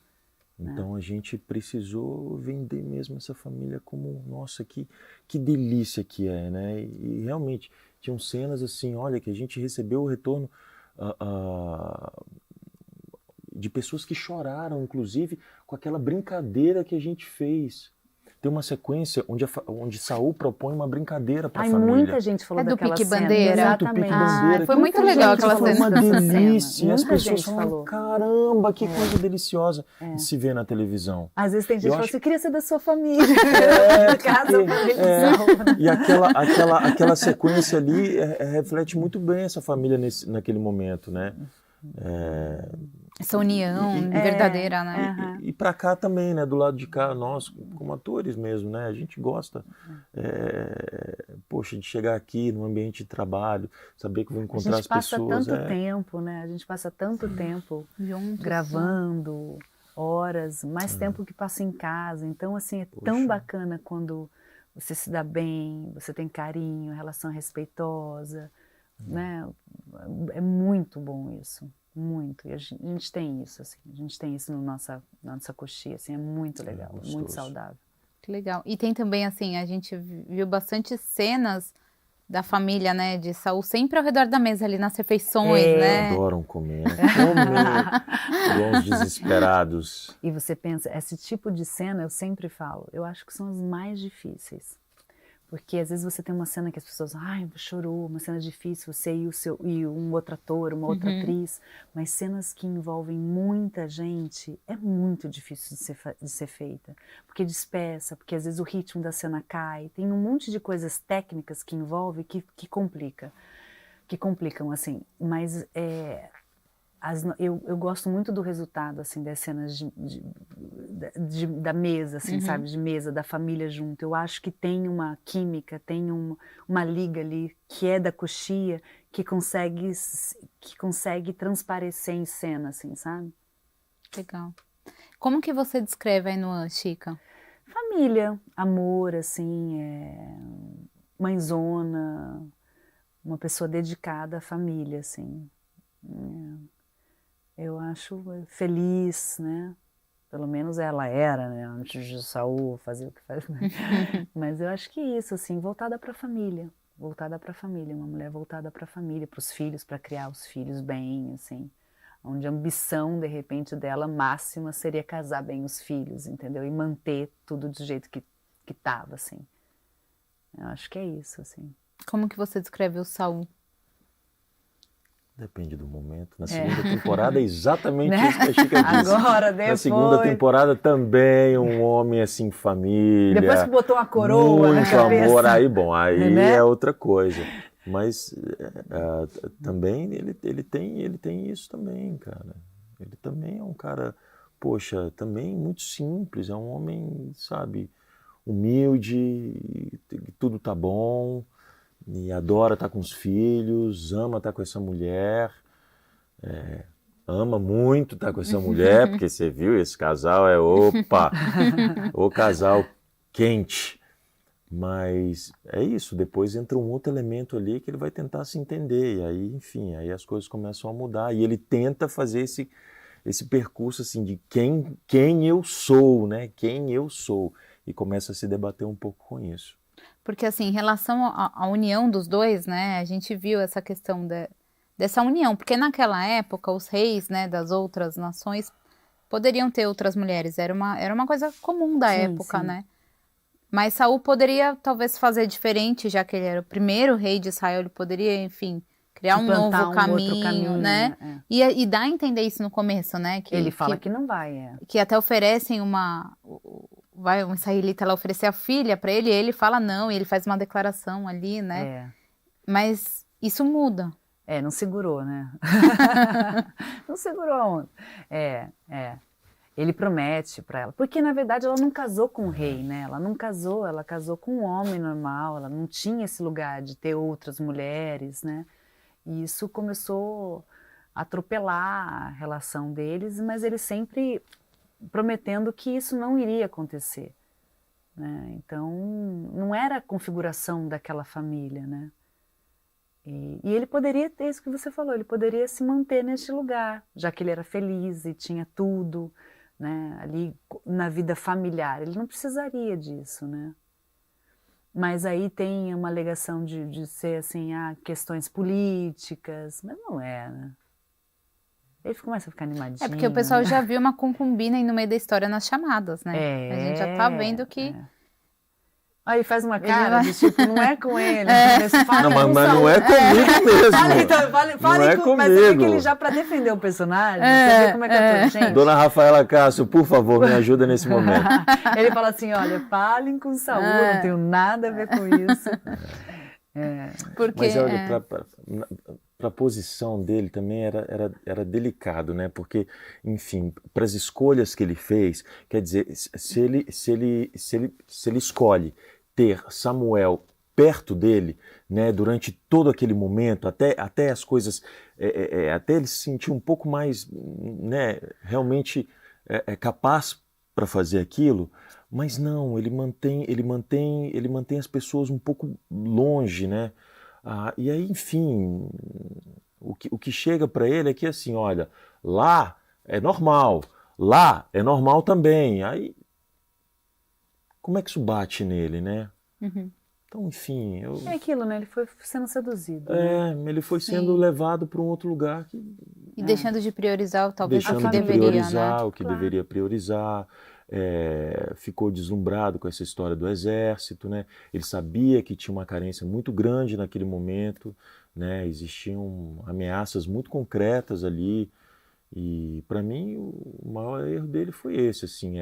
Então a gente precisou vender mesmo essa família como, nossa, que delícia que é, né? E realmente, tinham cenas assim, olha, que a gente recebeu o retorno de pessoas que choraram, inclusive, com aquela brincadeira que a gente fez. Tem uma sequência onde Saul propõe uma brincadeira para a família. Muita gente falou daquela cena. Bandeira. Exatamente. Foi muito legal aquela cena. Foi uma delícia. Muita as pessoas gente falaram, falou. caramba, que coisa deliciosa de se ver na televisão. Às vezes tem gente que fala assim, eu queria ser da sua família. E aquela sequência ali reflete muito bem essa família naquele momento, né? Essa união verdadeira, né? E para cá também, né? Do lado de cá, nós, como atores mesmo, né? A gente gosta, poxa, de chegar aqui no ambiente de trabalho, saber que vou encontrar as pessoas. A gente passa tanto tempo, né? A gente passa tanto tempo juntos, gravando, horas, mais tempo que passa em casa. Então, assim, tão bacana quando você se dá bem, você tem carinho, relação respeitosa, né? É muito bom isso. Muito, e a gente tem isso, assim, a gente tem isso na nossa coxinha, assim, é muito legal, muito saudável. Que legal. E tem também, assim, a gente viu bastante cenas da família, né, de Saul, sempre ao redor da mesa ali nas refeições, né? Adoram comer, igual uns desesperados. E você pensa, esse tipo de cena, eu sempre falo, eu acho que são as mais difíceis, Porque às vezes você tem uma cena que as pessoas, ai, chorou, uma cena difícil, você e um outro ator, uma outra atriz, mas cenas que envolvem muita gente é muito difícil de ser feita, porque dispersa, porque às vezes o ritmo da cena cai, tem um monte de coisas técnicas que envolve que complicam, assim, mas eu gosto muito do resultado, assim, das cenas da mesa, assim, sabe? De mesa, da família junto. Eu acho que tem uma química, tem uma liga ali, que é da coxia, que consegue transparecer em cena, assim, sabe? Legal. Como que você descreve a Ainhoa, Chica? Família, amor, assim, mãezona, uma pessoa dedicada à família, assim. Eu acho feliz, né? Pelo menos ela era, né? Antes de Saul fazer o que faz, né? Mas eu acho que isso, assim, voltada para a família, uma mulher voltada para a família, para os filhos, para criar os filhos bem, assim, onde a ambição, de repente, dela máxima seria casar bem os filhos, entendeu? E manter tudo do jeito que estava, assim. Eu acho que é isso, assim. Como que você descreve o Saul? Depende do momento. Na segunda temporada é exatamente isso que a Chica disse. Agora, depois... Na segunda temporada também um homem assim, família. Depois que botou uma coroa na cabeça. Muito amor, aí bom, aí né? é outra coisa. Mas também ele tem isso também, cara. Ele também é um cara, poxa, também muito simples. É um homem, sabe, humilde, tudo tá bom. E adora estar com os filhos, ama estar com essa mulher, ama muito estar com essa mulher, porque você viu, esse casal o casal quente. Mas é isso, depois entra um outro elemento ali que ele vai tentar se entender, e aí, enfim, aí as coisas começam a mudar, e ele tenta fazer esse percurso assim de quem eu sou, né? Quem eu sou, e começa a se debater um pouco com isso. Porque, assim, em relação à união dos dois, né, a gente viu essa questão dessa união, porque naquela época os reis, né, das outras nações poderiam ter outras mulheres, era uma coisa comum da época, né? Mas Saul poderia talvez fazer diferente, já que ele era o primeiro rei de Israel, ele poderia, enfim, criar um novo caminho, né? E dá a entender isso no começo, né? Ele fala que não vai, Que até oferecem um israelita lá oferecer a filha para ele, e ele fala não, e ele faz uma declaração ali, né? Mas isso muda. Não segurou, né? Não segurou a onda. Ele promete para ela, porque na verdade ela não casou com o rei, né? Ela casou com um homem normal, ela não tinha esse lugar de ter outras mulheres, né? E isso começou a atropelar a relação deles, mas ele sempre prometendo que isso não iria acontecer, né? Então não era a configuração daquela família, né? E ele poderia ter isso que você falou, ele poderia se manter neste lugar, já que ele era feliz e tinha tudo, né, ali na vida familiar, ele não precisaria disso, né? Mas aí tem uma alegação de ser assim, questões políticas, mas não é, né? Ele começa a ficar animadinho. É porque o pessoal já viu uma concubina aí no meio da história nas chamadas, né? A gente já tá vendo que... Aí faz uma cara de tipo, não é com ele. Não, mas não é comigo mesmo. Fale com, mas você vê que ele já, pra defender o personagem, você vê como é que é tudo, gente. Dona Rafaela Cássio, por favor, me ajuda nesse momento. Ele fala assim, olha, falem com Saul, não tenho nada a ver com isso. Porque, mas olha, para a posição dele também era delicado, né? Porque, enfim, para as escolhas que ele fez, quer dizer, se ele escolhe ter Samuel perto dele, né, durante todo aquele momento, até as coisas, até ele se sentir um pouco mais, né, realmente capaz para fazer aquilo, mas não, ele mantém as pessoas um pouco longe, né? E aí, enfim, o que chega para ele é que assim, olha, lá é normal também. Aí, como é que isso bate nele, né? Uhum. Então, enfim... É aquilo, né? Ele foi sendo seduzido. Ele foi sendo levado para um outro lugar. E deixando de priorizar talvez o que deveria, priorizar né? o que deveria priorizar. ficou deslumbrado com essa história do exército, né? Ele sabia que tinha uma carência muito grande naquele momento, né? Existiam ameaças muito concretas ali, e para mim o maior erro dele foi esse, assim,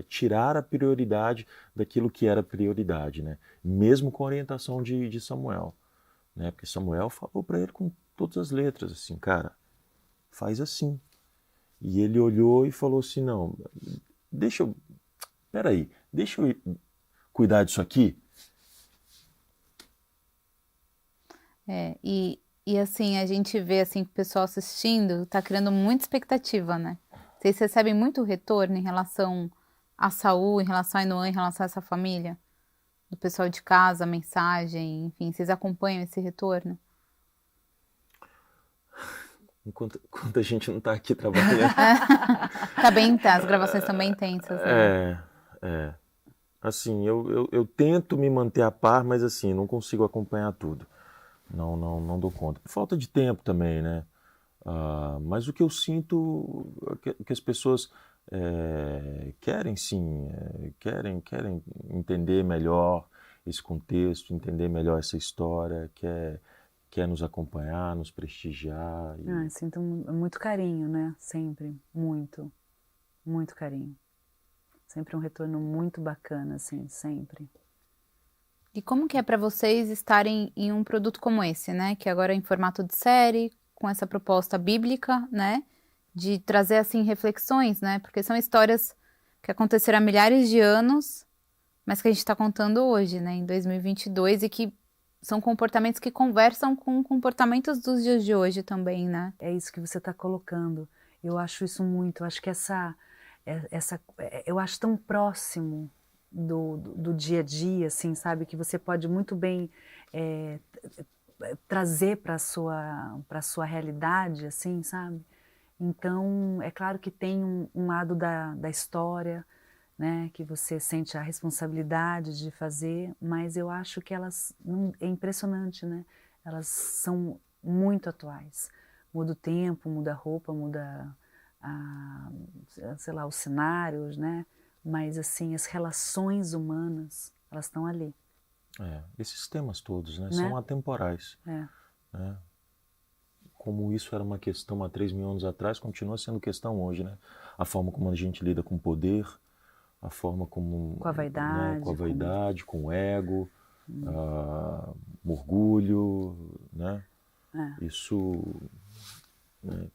tirar a prioridade daquilo que era prioridade, né? Mesmo com a orientação de Samuel, né? Porque Samuel falou para ele com todas as letras, assim, cara, faz assim. E ele olhou e falou assim, não, deixa eu cuidar disso aqui. E assim, a gente vê assim, que o pessoal assistindo tá criando muita expectativa, né? Vocês recebem muito retorno em relação a Saul, em relação a Ainoã, em relação a essa família? Do pessoal de casa, mensagem, enfim, vocês acompanham esse retorno? Enquanto a gente não tá aqui trabalhando. Tá bem, tá, as gravações estão bem intensas, né? Assim, eu tento me manter a par, mas assim, não consigo acompanhar tudo. Não dou conta. Por falta de tempo também, né? Mas o que eu sinto é que as pessoas querem sim, querem entender melhor esse contexto, entender melhor essa história, quer nos acompanhar, nos prestigiar. Sinto muito carinho, né? Sempre, muito, muito carinho. Sempre um retorno muito bacana, assim, sempre. E como que é para vocês estarem em um produto como esse, né? Que agora é em formato de série, com essa proposta bíblica, né? De trazer, assim, reflexões, né? Porque são histórias que aconteceram há milhares de anos, mas que a gente está contando hoje, né? Em 2022, e que são comportamentos que conversam com comportamentos dos dias de hoje também, né? É isso que você está colocando. Eu acho isso muito. Eu acho que eu acho tão próximo do dia a dia, assim, sabe? Que você pode muito bem trazer para a sua realidade, assim, sabe? Então, é claro que tem um lado da história, né, que você sente a responsabilidade de fazer, mas eu acho que elas, é impressionante, né? Elas são muito atuais. Muda o tempo, muda a roupa, muda sei lá, os cenários, né? Mas assim, as relações humanas, elas estão ali. Esses temas todos, né? São atemporais. Né? Como isso era uma questão há 3.000 anos atrás, continua sendo questão hoje, né? A forma como a gente lida com o poder, a forma como... Com a vaidade. Né? Com a vaidade, com o ego, o orgulho, né? Isso... Né?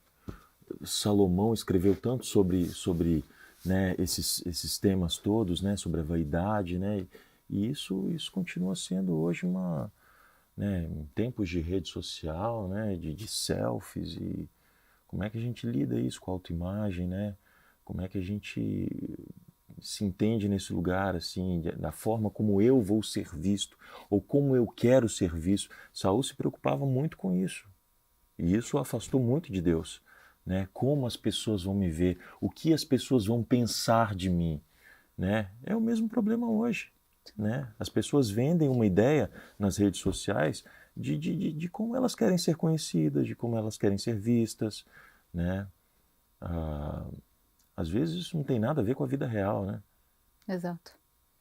Salomão escreveu tanto sobre né, esses temas todos, né? Sobre a vaidade, né? E isso continua sendo hoje né, em tempos de rede social, né? De selfies, e como é que a gente lida isso com a autoimagem, né? Como é que a gente se entende nesse lugar, assim, da forma como eu vou ser visto, ou como eu quero ser visto. Saul se preocupava muito com isso, e isso o afastou muito de Deus, né? Como as pessoas vão me ver, o que as pessoas vão pensar de mim, né? É o mesmo problema hoje, né? As pessoas vendem uma ideia nas redes sociais de como elas querem ser conhecidas, de como elas querem ser vistas, né? Às vezes isso não tem nada a ver com a vida real, né? Exato.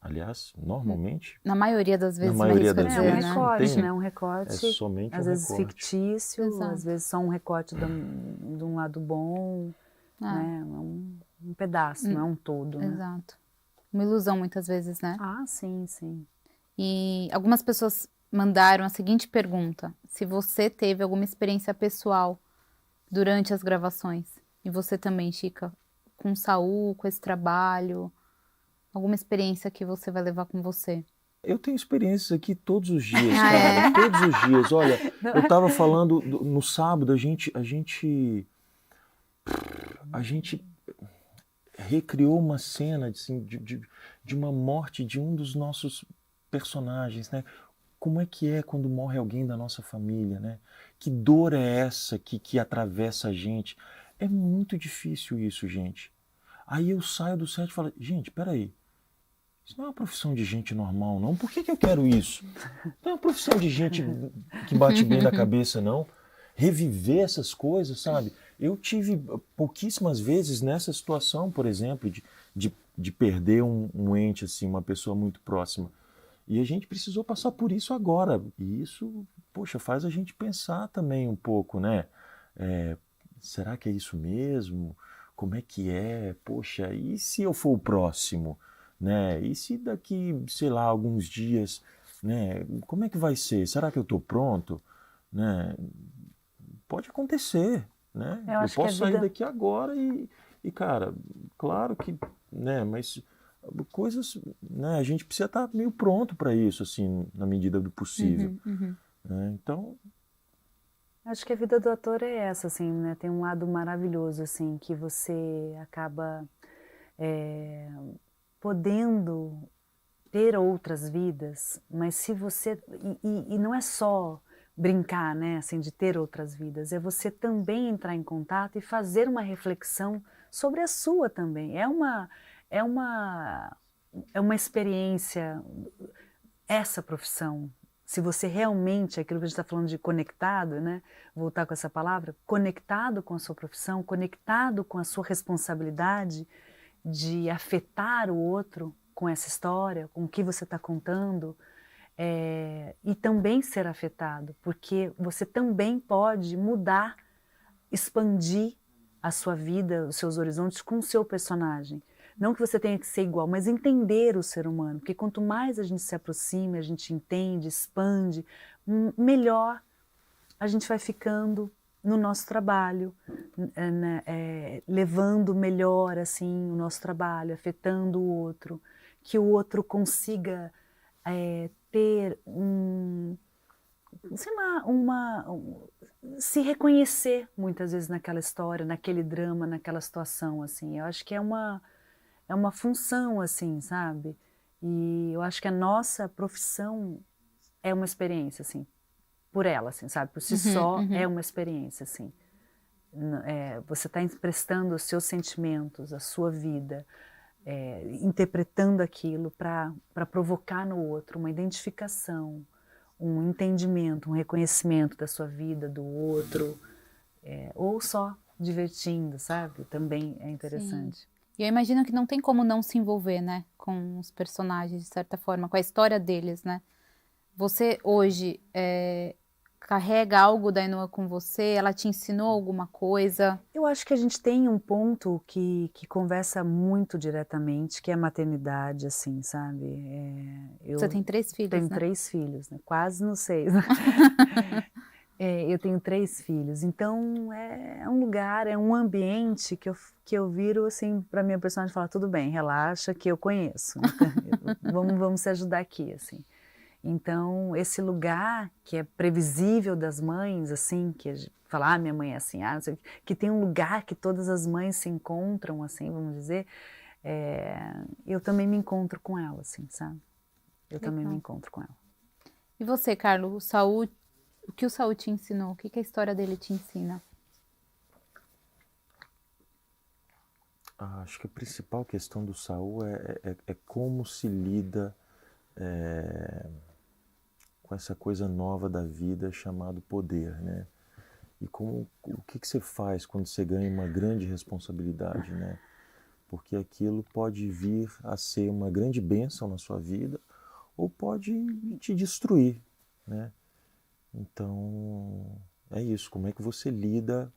Aliás, normalmente... Na maioria das vezes, na maioria né? das É um vezes, recorte, né? Um recorte, é somente às um vezes recorte. fictício, Exato. às vezes só um recorte de um lado bom, né? Um pedaço, não é um todo, né? Exato. Uma ilusão muitas vezes, né? Sim, sim. E algumas pessoas mandaram a seguinte pergunta: se você teve alguma experiência pessoal durante as gravações, e você também, Chica, com Saul, com esse trabalho, alguma experiência que você vai levar com você? Eu tenho experiências aqui todos os dias, cara, todos os dias. Olha, eu estava falando no sábado, a gente recriou uma cena assim, de uma morte de um dos nossos personagens, né? Como é que quando morre alguém da nossa família, né? Que dor é essa que atravessa a gente? É muito difícil isso, gente. Aí eu saio do set e falo, gente, peraí, isso não é uma profissão de gente normal, não. Por que eu quero isso? Não é uma profissão de gente que bate bem da cabeça, não. Reviver essas coisas, sabe? Eu tive pouquíssimas vezes nessa situação, por exemplo, de de perder um ente, assim, uma pessoa muito próxima. E a gente precisou passar por isso agora. E isso, poxa, faz a gente pensar também um pouco, né? É, será que é isso mesmo? Como é que é? Poxa, e se eu for o próximo? Né? E se daqui, sei lá, alguns dias, né? Como é que vai ser? Será que eu estou pronto? Né? Pode acontecer, né? Eu Eu acho que a posso sair vida daqui agora cara, claro que, né? Mas coisas, né? A gente precisa estar meio pronto para isso, assim, na medida do possível, Uhum, uhum. né? Então, Acho que a vida do ator é essa, assim, né? Tem um lado maravilhoso, assim, que você acaba é, podendo ter outras vidas, mas se você... E não é só brincar, né, assim, de ter outras vidas, é você também entrar em contato e fazer uma reflexão sobre a sua também. É uma, é uma experiência, essa profissão, se você realmente, aquilo que a gente está falando de conectado, né? Voltar com essa palavra, conectado com a sua profissão, conectado com a sua responsabilidade de afetar o outro com essa história, com o que você está contando, e também ser afetado, porque você também pode mudar, expandir a sua vida, os seus horizontes com o seu personagem. Não que você tenha que ser igual, mas entender o ser humano, porque quanto mais a gente se aproxima, a gente entende, expande, melhor a gente vai ficando no nosso trabalho, né, levando melhor assim o nosso trabalho, afetando o outro, que o outro consiga ter sei lá, se reconhecer muitas vezes naquela história, naquele drama, naquela situação, assim. Eu acho que é uma função, assim, sabe? E eu acho que a nossa profissão é uma experiência, assim, por ela, assim, sabe? Por si Uhum, só é uhum. uma experiência, assim. Você está emprestando os seus sentimentos, a sua vida, interpretando aquilo para provocar no outro uma identificação, um entendimento, um reconhecimento da sua vida, do outro, ou só divertindo, sabe? Também é Sim. interessante. E eu imagino que não tem como não se envolver, né, com os personagens, de certa forma, com a história deles, né? Você hoje carrega algo da Ainhoa com você? Ela te ensinou alguma coisa? Eu acho que a gente tem um ponto que conversa muito diretamente, que é a maternidade, assim, sabe? Você Eu tem 3 filhos, tenho né? 3 filhos, né? Quase nos 6. Eu tenho 3 filhos, então é um lugar, é um ambiente que eu viro assim para minha personagem e falar, tudo bem, relaxa que eu conheço, então, vamos se ajudar aqui, assim. Então esse lugar que é previsível das mães, assim, que a gente fala, minha mãe é assim, não sei o quê, que tem um lugar que todas as mães se encontram, assim, vamos dizer, eu também me encontro com ela, assim, sabe? Eu também me Legal. encontro com ela. E você, Carlos, o que o Saul te ensinou? O que que a história dele te ensina? acho que a principal questão do Saul é como se lida é, com essa coisa nova da vida chamado poder, né? E o que você faz quando você ganha uma grande responsabilidade, né? Porque aquilo pode vir a ser uma grande bênção na sua vida ou pode te destruir, né? Então, é isso. Como é que você lida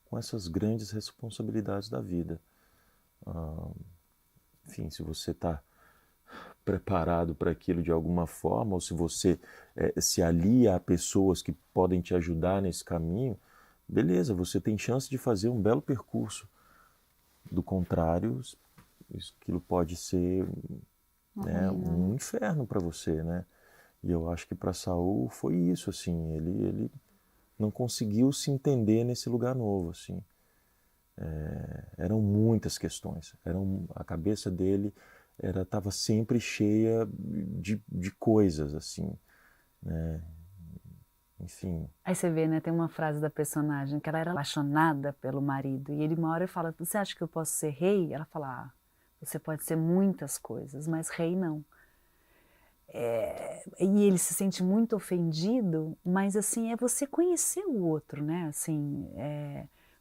com essas grandes responsabilidades da vida? Enfim, se você está preparado para aquilo de alguma forma, ou se você se alia a pessoas que podem te ajudar nesse caminho, beleza, você tem chance de fazer um belo percurso. Do contrário, aquilo pode ser, Uma né, ruína, né? um inferno para você, né? E eu acho que para Saul foi isso, assim, ele não conseguiu se entender nesse lugar novo, assim. Eram muitas questões, a cabeça dele estava sempre cheia de coisas, assim, né? Enfim, Aí você vê, né, tem uma frase da personagem que ela era apaixonada pelo marido e ele uma hora fala, você acha que eu posso ser rei? Ela fala, você pode ser muitas coisas, mas rei não. E ele se sente muito ofendido, mas assim, é você conhecer o outro, né, assim,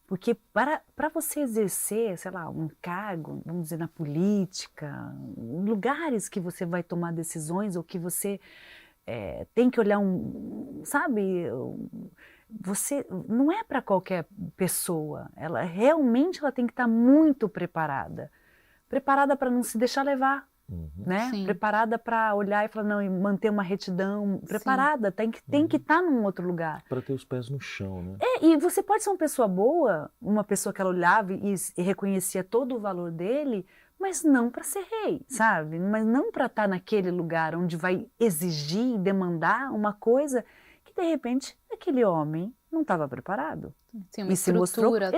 Porque para você exercer, sei lá, um cargo, vamos dizer, na política, em lugares que você vai tomar decisões ou que você tem que olhar sabe, você não é para qualquer pessoa. Ela realmente ela tem que estar muito preparada para não se deixar levar. Né? Sim. Preparada para olhar e falar, não, e manter uma retidão, preparada, tem que estar num outro lugar. Para ter os pés no chão, né? E você pode ser uma pessoa boa, uma pessoa que ela olhava e reconhecia todo o valor dele, mas não para ser rei, sabe? Mas não para estar naquele lugar onde vai exigir e demandar uma coisa que de repente aquele homem não estava preparado. Sim, uma E se mostrou estrutura.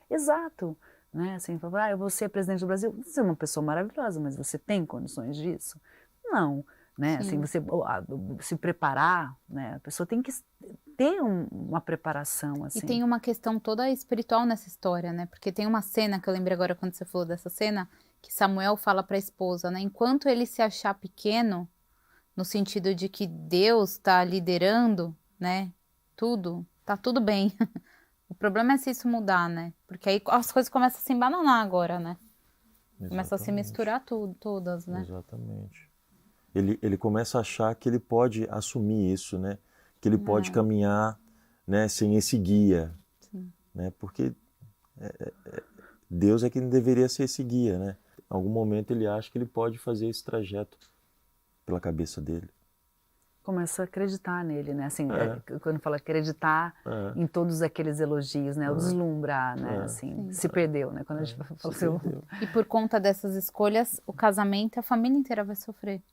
exato. Né? Assim, eu vou ser presidente do Brasil. Você é uma pessoa maravilhosa, mas você tem condições disso? Não. Né? Assim, você se preparar, né? A pessoa tem que ter uma preparação. Assim. E tem uma questão toda espiritual nessa história, né? Porque tem uma cena que eu lembrei agora quando você falou dessa cena, que Samuel fala para a esposa, né? Enquanto ele se achar pequeno, no sentido de que Deus está liderando, né? Tudo, tá tudo bem. O problema é se isso mudar, né? Porque aí as coisas começam a se embananar agora, né? Começa a se misturar todas, né? Exatamente. Ele começa a achar que ele pode assumir isso, né? Que ele pode caminhar, né, sem esse guia. Sim. Né? Porque Deus é quem deveria ser esse guia, né? Em algum momento ele acha que ele pode fazer esse trajeto pela cabeça dele. Começa a acreditar nele, né? Assim, quando fala acreditar em todos aqueles elogios, né? O deslumbrar, né? Assim, se perdeu, né? Quando a gente fala assim, E por conta dessas escolhas, o casamento, a família inteira vai sofrer.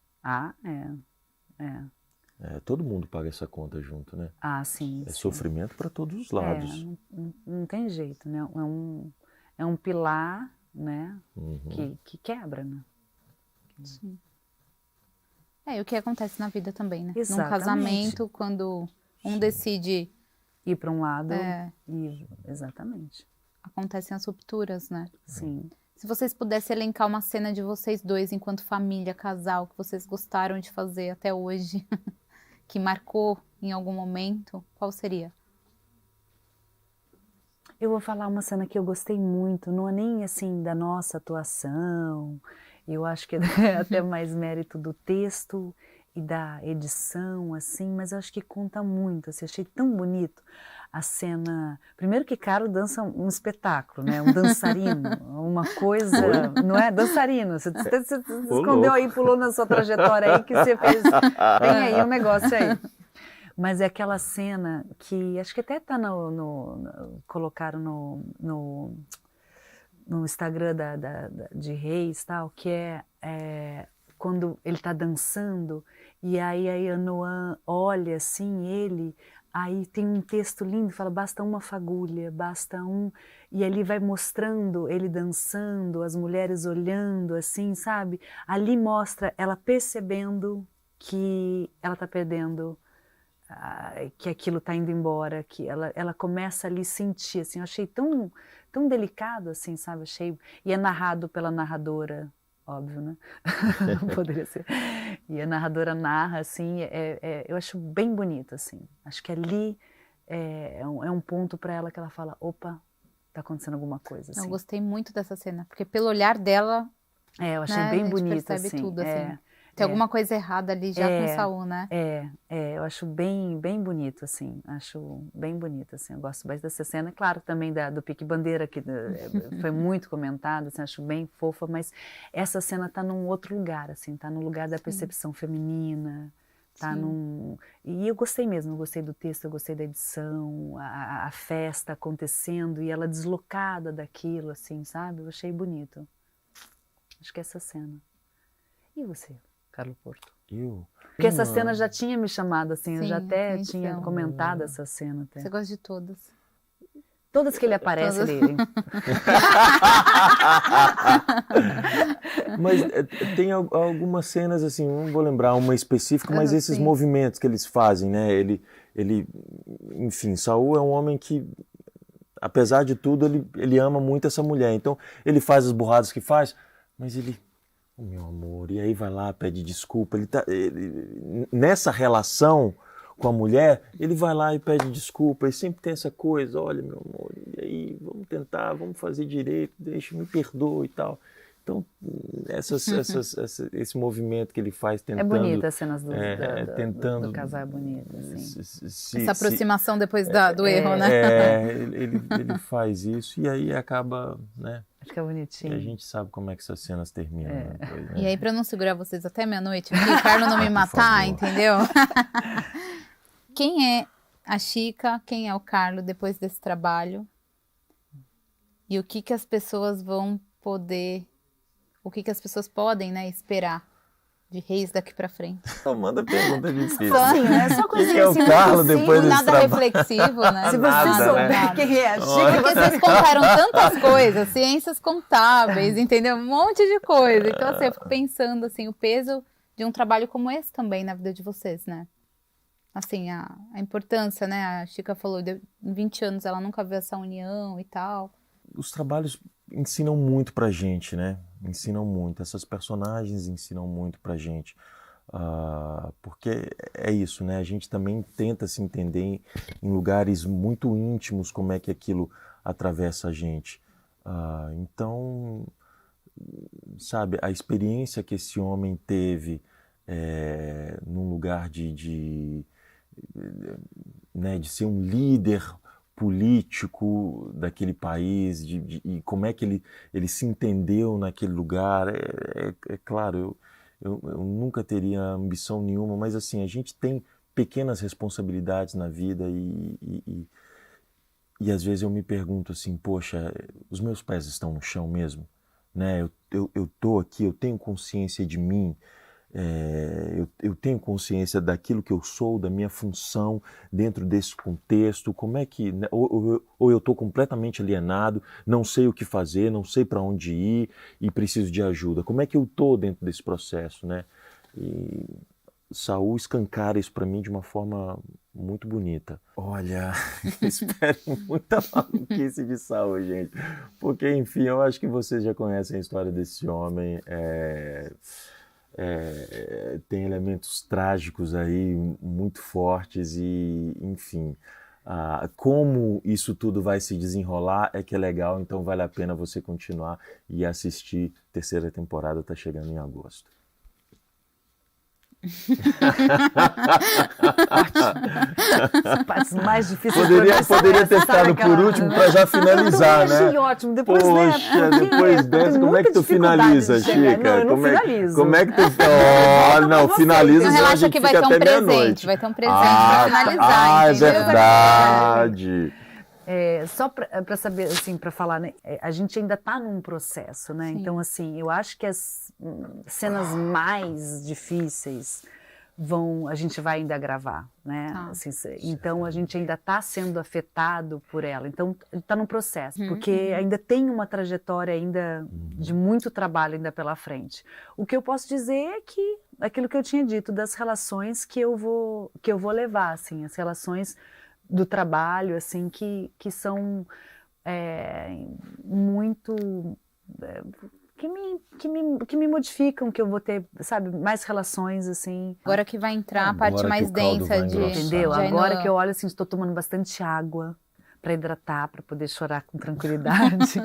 Todo mundo paga essa conta junto, né? Sim. É sofrimento para todos os lados. Não tem jeito, né? É um pilar, né? Que quebra, né? Sim. E o que acontece na vida também, né? Exatamente. Num casamento, quando um decide ir para um lado, exatamente. Acontecem as rupturas, né? Sim. Se vocês pudessem elencar uma cena de vocês dois enquanto família, casal, que vocês gostaram de fazer até hoje, que marcou em algum momento, qual seria? Eu vou falar uma cena que eu gostei muito, não é nem assim da nossa atuação, eu acho que é até mais mérito do texto e da edição, assim, mas eu acho que conta muito, assim, achei tão bonito a cena. Primeiro que Carlos dança um espetáculo, né? Um dançarino, uma coisa, não é? Dançarino, você escondeu aí, pulou na sua trajetória aí que você fez, tem aí um negócio aí. Mas é aquela cena que, acho que até tá colocaram no Instagram de Reis, tal, que quando ele está dançando e aí a Yanoa olha assim ele, aí tem um texto lindo, fala basta uma fagulha, basta um, e ali vai mostrando ele dançando, as mulheres olhando assim, sabe? Ali mostra ela percebendo que ela está perdendo, que aquilo está indo embora, que ela começa ali a sentir, assim, eu achei tão delicado, assim, sabe, e é narrado pela narradora, óbvio, né, poderia ser, e a narradora narra, assim, eu acho bem bonito, assim, acho que ali é um ponto para ela que ela fala, opa, tá acontecendo alguma coisa, assim. Eu gostei muito dessa cena, porque pelo olhar dela, eu achei bem bonito, percebe assim, tudo, assim. Tem alguma coisa errada ali já com o Saul, né? Eu acho bem bonito, assim, acho bem bonito, assim, eu gosto mais dessa cena, claro, também do Pique Bandeira, que foi muito comentado, assim, acho bem fofa, mas essa cena tá num outro lugar, assim, tá no lugar da percepção feminina, tá e eu gostei mesmo, eu gostei do texto, eu gostei da edição, a festa acontecendo e ela deslocada daquilo, assim, sabe, eu achei bonito, acho que essa cena. E você? Carlos Porto. Porque essa cena já tinha me chamado, assim, eu já até tinha comentado essa cena. Até. Você gosta de todas? Todas que ele aparece, ele... Mas tem algumas cenas, assim, não vou lembrar uma específica, mas esses movimentos que eles fazem, né? Enfim, Saul é um homem que, apesar de tudo, ele ama muito essa mulher. Então, ele faz as burradas que faz, mas ele... Meu amor, e aí vai lá, pede desculpa. Nessa relação, com a mulher, ele vai lá e pede desculpa, e sempre tem essa coisa, olha, meu amor, e aí, vamos tentar, vamos fazer direito, me perdoa e tal. Então, esse movimento que ele faz tentando... É bonita as cenas do casal, é bonita, assim. Essa aproximação depois do erro, né? Ele faz isso e aí acaba, né? Acho que é bonitinho. E a gente sabe como é que essas cenas terminam. Depois, né? E aí, para não segurar vocês até meia-noite, o Carlos não me matar, entendeu? Quem é a Chica, quem é o Carlos depois desse trabalho? E o que as pessoas vão poder... O que as pessoas podem, né, esperar de Reis daqui pra frente? Manda pergunta difícil. Sim, né? Só coisa que é o Carlos depois desse nada trabalho. Reflexivo, né? Se você souber quem é a Chica... Porque vocês contaram tantas coisas, ciências contábeis, entendeu? Um monte de coisa. Então, assim, eu fico pensando, assim, o peso de um trabalho como esse também na vida de vocês, né? Assim, a importância, né? A Chica falou, em 20 anos ela nunca viu essa união e tal. Os trabalhos ensinam muito pra gente, né? Ensinam muito. Essas personagens ensinam muito pra gente. Porque é isso, né? A gente também tenta se entender em lugares muito íntimos como é que aquilo atravessa a gente. Então, sabe, a experiência que esse homem teve num lugar de ser um líder político daquele país, e como é que ele se entendeu naquele lugar, é claro, eu nunca teria ambição nenhuma, mas assim, a gente tem pequenas responsabilidades na vida e às vezes eu me pergunto assim, poxa, os meus pés estão no chão mesmo, né? Eu tô aqui, eu tenho consciência de mim, eu tenho consciência daquilo que eu sou, da minha função dentro desse contexto, como é que, né, ou eu estou completamente alienado, não sei o que fazer, não sei para onde ir e preciso de ajuda, como é que eu estou dentro desse processo, né? E Saul escancara isso para mim de uma forma muito bonita. Olha, esperem muita maluquice de Saul, gente, porque enfim, eu acho que vocês já conhecem a história desse homem. Tem elementos trágicos aí muito fortes e, enfim, como isso tudo vai se desenrolar é que é legal, então vale a pena você continuar e assistir. Terceira temporada está chegando em agosto. Partes mais difíceis. Poderia ter ficado por último para já finalizar, né? Ótimo. Depois, poxa, depois dessa, como é que tu finaliza, Chica? Não, finalizo. Como é que tu... não, finaliza, não senão a relaxa gente que vai fica ter um até meia-noite. Vai ter um presente para finalizar, é entendeu? verdade. Só para saber, assim, para falar, né? A gente ainda está num processo, né? Sim. Então, assim, eu acho que as cenas mais difíceis a gente vai ainda gravar, né? Assim, então, a gente ainda está sendo afetado por ela. Então, está num processo, porque ainda tem uma trajetória ainda de muito trabalho ainda pela frente. O que eu posso dizer é que aquilo que eu tinha dito das relações que eu vou levar, assim, as relações do trabalho, assim, que são muito... que me modificam, que eu vou ter, sabe, mais relações, assim. Agora que vai entrar a parte mais densa de... Entendeu? de Agora que eu olho, assim, estou tomando bastante água para hidratar, para poder chorar com tranquilidade.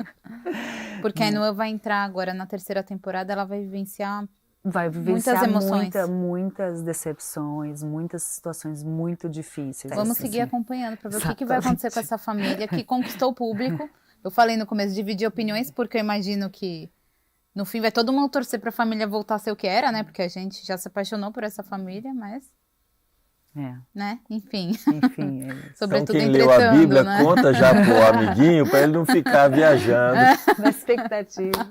Porque a Ainhoa vai entrar agora na terceira temporada, ela vai vivenciar... Vai vivenciar muitas emoções. Muitas decepções, muitas situações muito difíceis. Vamos seguir acompanhando para ver o que vai acontecer com essa família que conquistou o público. Eu falei no começo, dividir opiniões, porque eu imagino que no fim vai todo mundo torcer para a família voltar a ser o que era, né? Porque a gente já se apaixonou por essa família, mas... né? Enfim. Sobretudo então, quem leu a Bíblia, né? conta já pro amiguinho para ele não ficar viajando. Na expectativa.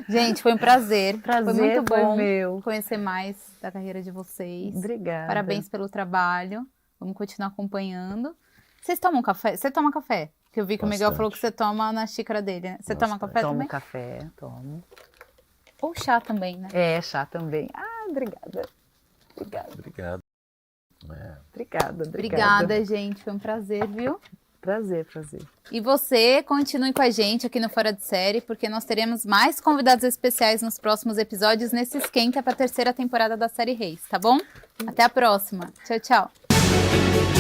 Gente, foi um prazer. Foi muito bom meu. Conhecer mais da carreira de vocês. Obrigada. Parabéns pelo trabalho. Vamos continuar acompanhando. Vocês tomam café? Você toma café? Que eu vi que o Miguel falou que você toma na xícara dele, né? Você toma café também? Tomo café, tomo. Ou chá também, né? Chá também. Obrigada. Obrigado. Obrigada, gente. Foi um prazer, viu? Prazer. E você, continue com a gente aqui no Fora de Série, porque nós teremos mais convidados especiais nos próximos episódios nesse esquenta para a terceira temporada da série Reis, tá bom? Até a próxima. Tchau, tchau. Obrigado.